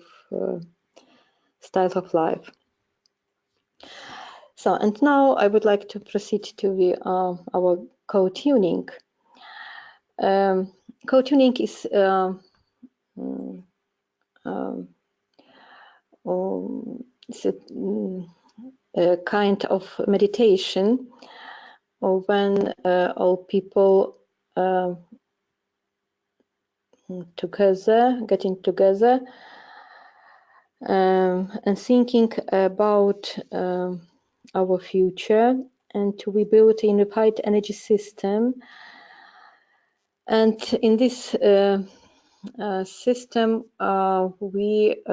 style of life. So, and now I would like to proceed to the our co-tuning. Co-tuning is it's a kind of meditation when all people getting together and thinking about our future, and we build a unified energy system. And in this system, we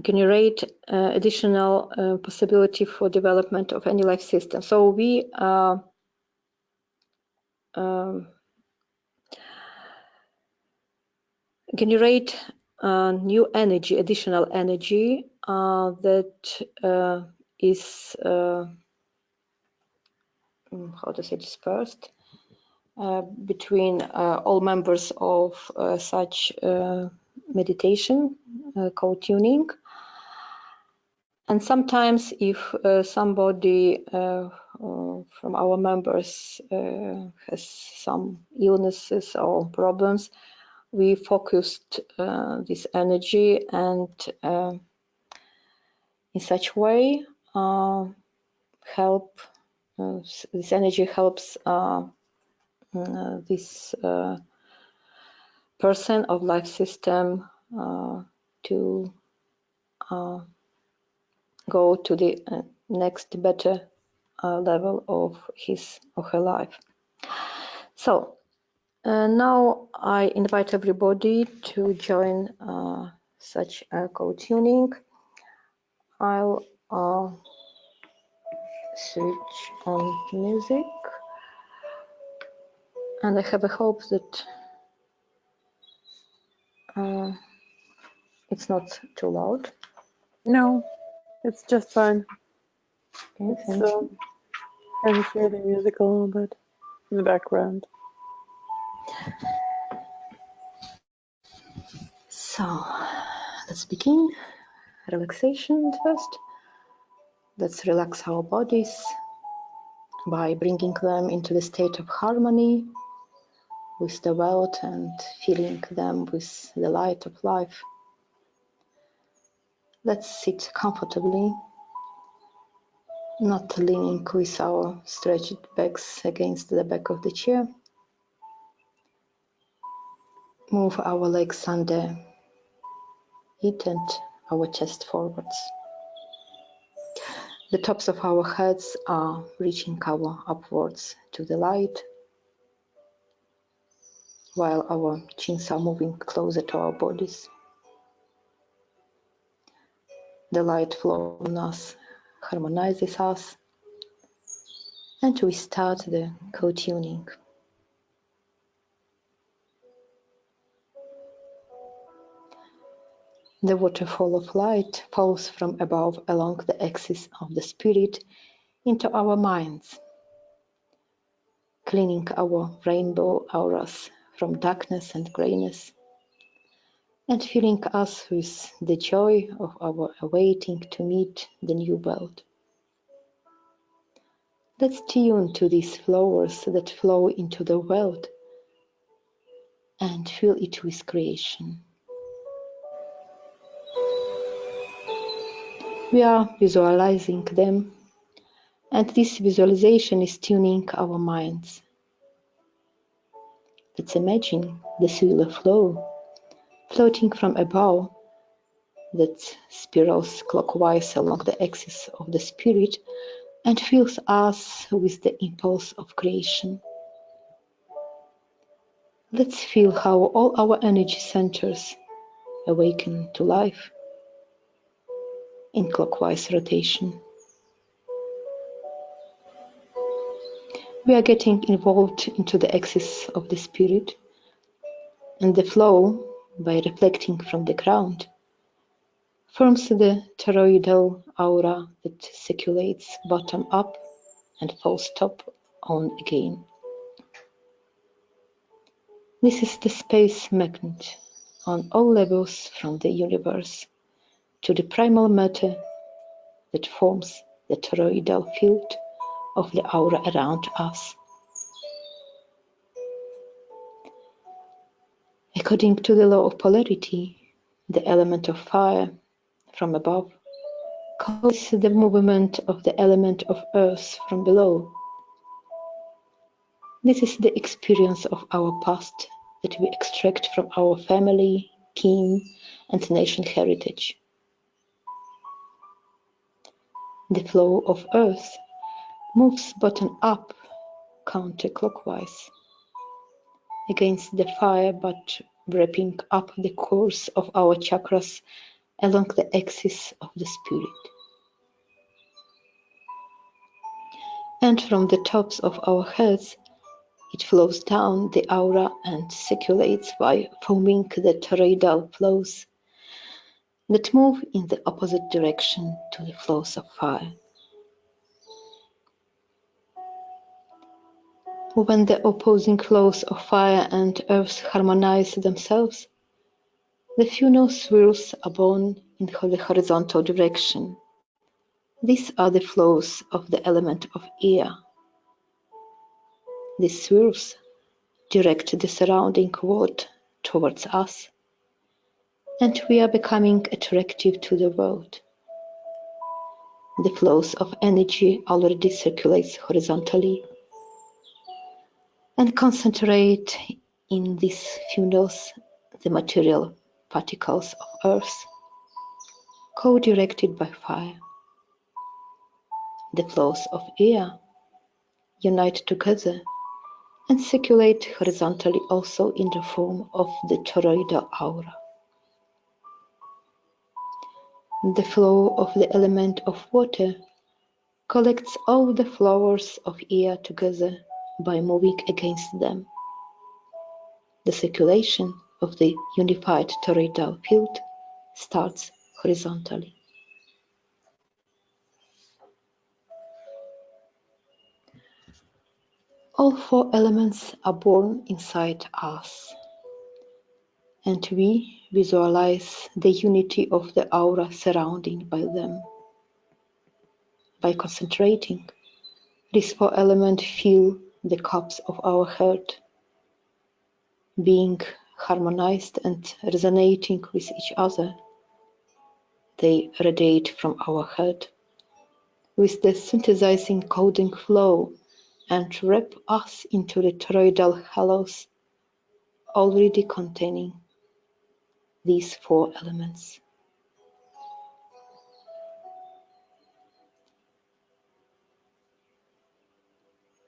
generate additional possibility for development of any life system. So we generate new energy, additional energy that is how to say, dispersed between all members of such meditation, co-tuning. And sometimes if somebody from our members has some illnesses or problems, we focused this energy, and in such way help this energy helps this person of life system to go to the next better level of his or her life. So now I invite everybody to join such a co-tuning. I'll switch on music, and I have a hope that it's not too loud. No, it's just fine. Okay, thank you. Can you hear the music a little bit in the background? So let's begin. Relaxation first. Let's relax our bodies by bringing them into the state of harmony with the world and filling them with the light of life. Let's sit comfortably, not leaning with our stretched backs against the back of the chair. Move our legs under it and our chest forwards. The tops of our heads are reaching upwards to the light, while our chins are moving closer to our bodies. The light flow on us harmonizes us, and we start the co-tuning. The waterfall of light falls from above along the axis of the spirit, into our minds, cleaning our rainbow auras from darkness and grayness, and filling us with the joy of our awaiting to meet the new world. Let's tune to these flowers that flow into the world and fill it with creation. We are visualizing them, and this visualization is tuning our minds. Let's imagine the silver flow floating from above that spirals clockwise along the axis of the spirit and fills us with the impulse of creation. Let's feel how all our energy centers awaken to life in clockwise rotation. We are getting involved into the axis of the spirit, and the flow, by reflecting from the ground, forms the toroidal aura that circulates bottom up and falls top on again. This is the space magnet on all levels, from the universe to the primal matter that forms the toroidal field of the aura around us. According to the law of polarity, the element of fire from above causes the movement of the element of earth from below. This is the experience of our past that we extract from our family, kin, and nation heritage. The flow of earth moves bottom up counterclockwise against the fire, but wrapping up the course of our chakras along the axis of the spirit. And from the tops of our heads, it flows down the aura and circulates by forming the toroidal flows that move in the opposite direction to the flows of fire. When the opposing flows of fire and earth harmonize themselves, the funnel swirls are born in the horizontal direction. These are the flows of the element of air. These swirls direct the surrounding world towards us, and we are becoming attractive to the world. The flows of energy already circulates horizontally and concentrate in these funnels the material particles of earth, co-directed by fire. The flows of air unite together and circulate horizontally also in the form of the toroidal aura. The flow of the element of water collects all the flowers of air together by moving against them. The circulation of the unified toroidal field starts horizontally. All four elements are born inside us, and we visualize the unity of the aura surrounding by them. By concentrating, these four elements fill the cups of our heart, being harmonized and resonating with each other. They radiate from our heart with the synthesizing coding flow and wrap us into the toroidal halos already containing these four elements.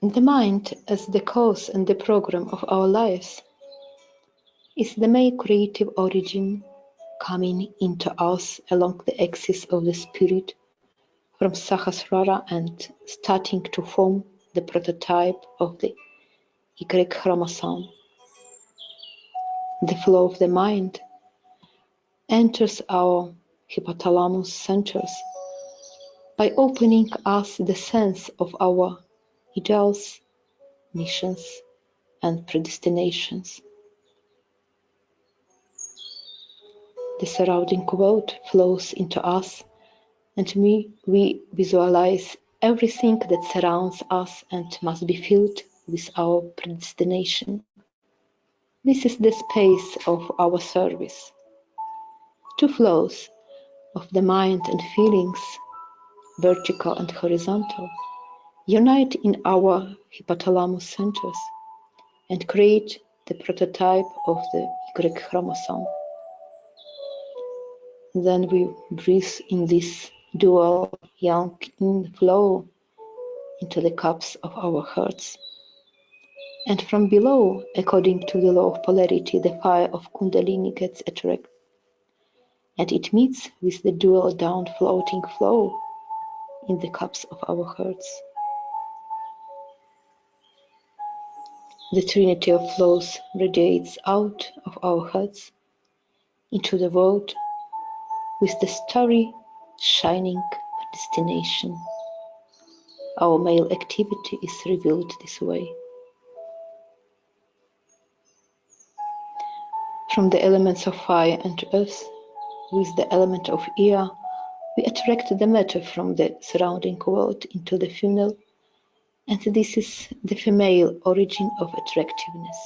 The mind, as the cause and the program of our lives, is the main creative origin coming into us along the axis of the spirit from Sahasrara and starting to form the prototype of the Y chromosome. The flow of the mind enters our hypothalamus centers by by opening us the sense of our ideals, missions, and predestinations. The surrounding world flows into us, and we visualize everything that surrounds us and must be filled with our predestination. This is the space of our service. Two flows of the mind and feelings, vertical and horizontal, unite in our hypothalamus centers and create the prototype of the Y chromosome. Then we breathe in this dual yang-yin flow into the cups of our hearts. And from below, according to the law of polarity, the fire of Kundalini gets attracted, and it meets with the dual down floating flow in the cups of our hearts. The trinity of flows radiates out of our hearts into the world with the starry, shining predestination. Our male activity is revealed this way. From the elements of fire and earth, with the element of air, we attract the matter from the surrounding world into the female, and this is the female origin of attractiveness.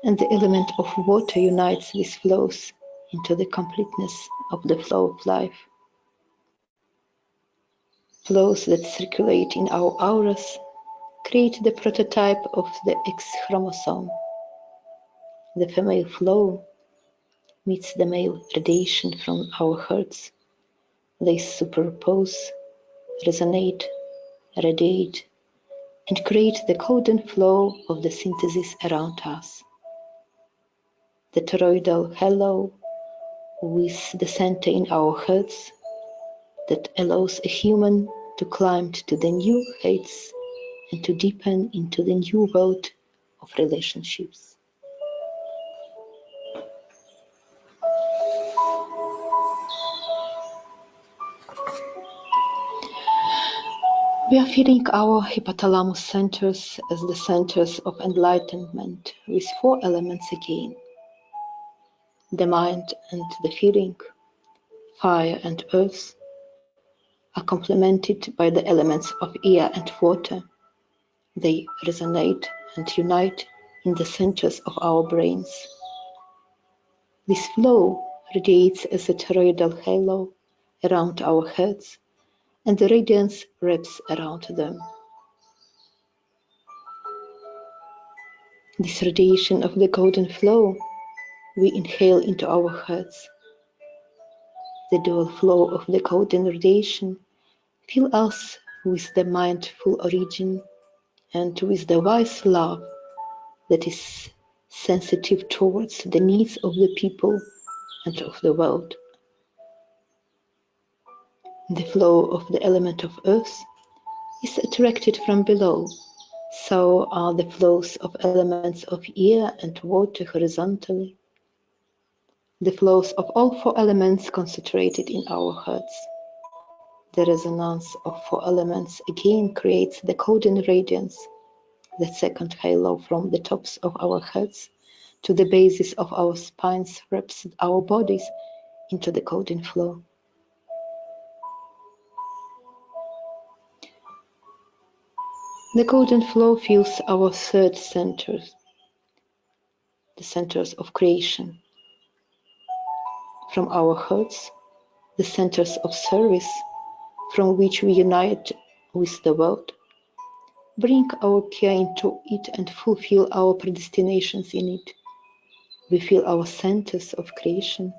And the element of water unites these flows into the completeness of the flow of life. Flows that circulate in our auras create the prototype of the X chromosome. The female flow meets the male radiation from our hearts. They superpose, resonate, radiate, and create the codon flow of the synthesis around us. The toroidal halo with the center in our hearts that allows a human to climb to the new heights and to deepen into the new world of relationships. We are feeding our hypothalamus centers as the centers of enlightenment with four elements again: the mind and the feeling, fire and earth, are complemented by the elements of air and water. They resonate and unite in the centers of our brains. This flow radiates as a toroidal halo around our heads, and the radiance wraps around them. This radiation of the golden flow we inhale into our hearts. The dual flow of the golden radiation fills us with the mindful origin and with the wise love that is sensitive towards the needs of the people and of the world. The flow of the element of earth is attracted from below, so are the flows of elements of air and water horizontally. The flows of all four elements concentrated in our hearts. The resonance of four elements again creates the codon radiance, the second halo from the tops of our heads to the bases of our spines wraps our bodies into the codon flow. The golden flow fills our third centers, the centers of creation. From our hearts, the centers of service, from which we unite with the world, bring our care into it and fulfill our predestinations in it. We fill our centers of creation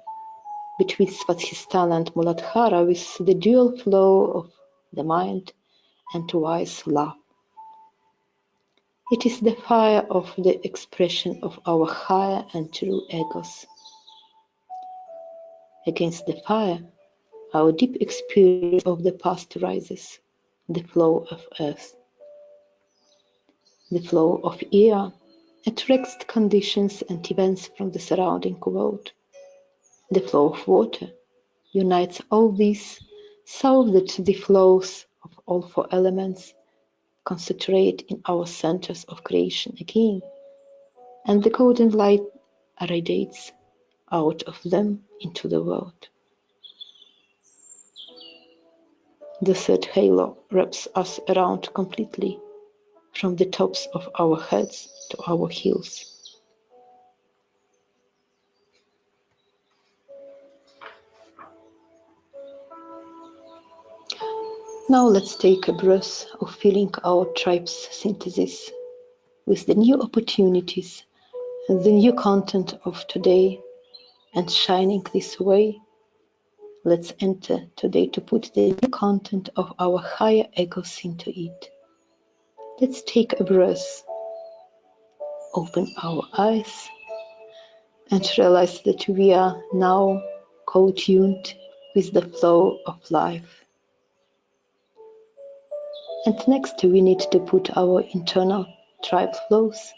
between Svadhisthana and Muladhara with the dual flow of the mind and wise love. It is the fire of the expression of our higher and true egos. Against the fire, our deep experience of the past rises, the flow of earth. The flow of air attracts conditions and events from the surrounding world. The flow of water unites all these so that the flows of all four elements concentrate in our centers of creation again, and the golden light radiates out of them into the world. The third halo wraps us around completely, from the tops of our heads to our heels. Now let's take a breath of filling our tribe's synthesis with the new opportunities and the new content of today, and shining this way, let's enter today to put the new content of our higher egos into it. Let's take a breath, open our eyes, and realize that we are now co-tuned with the flow of life. And next we need to put our internal tribe flows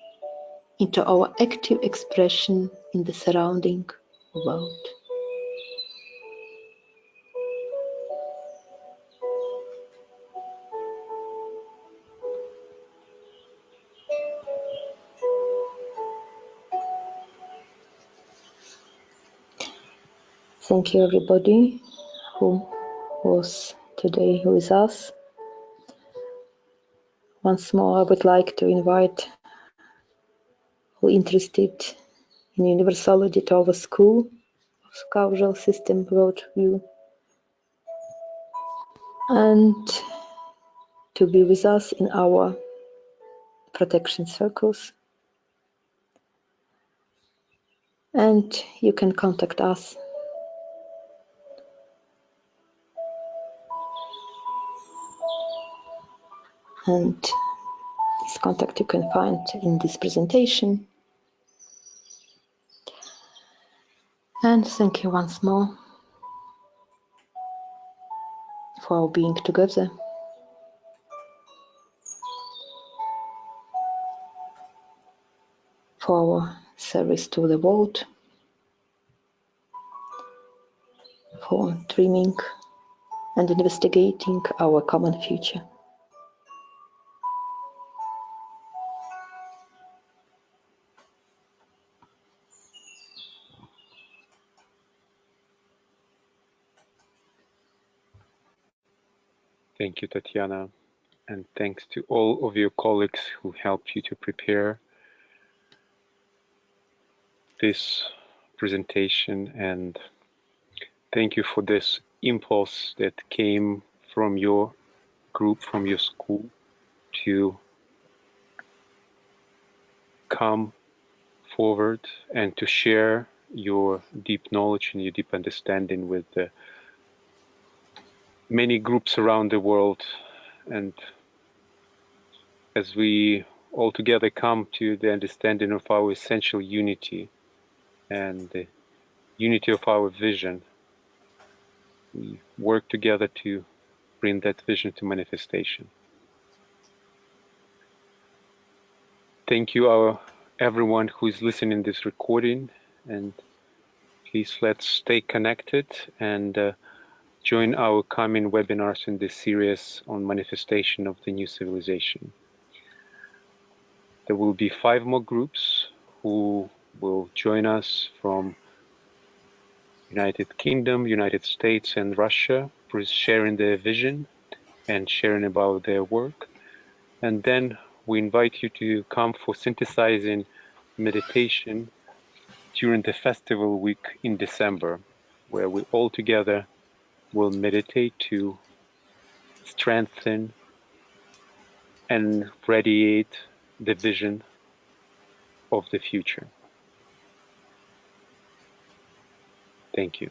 into our active expression in the surrounding world. Thank you everybody who was today with us. Once more, I would like to invite who interested in Universology to our School of Causal System Worldview, and to be with us in our protection circles. And you can contact us and this contact you can find in this presentation. And thank you once more for our being together, for our service to the world, for dreaming and investigating our common future. Thank you, Tatiana, and thanks to all of your colleagues who helped you to prepare this presentation, and thank you for this impulse that came from your group, from your school, to come forward and to share your deep knowledge and your deep understanding with the many groups around the world. And as we all together come to the understanding of our essential unity and the unity of our vision, we work together to bring that vision to manifestation. Thank you, everyone who is listening to this recording, and please let's stay connected and join our coming webinars in this series on manifestation of the new civilization. There will be 5 more groups who will join us from United Kingdom, United States, and Russia, sharing their vision and sharing about their work. And then we invite you to come for synthesizing meditation during the festival week in December, where we all together will meditate to strengthen and radiate the vision of the future. Thank you.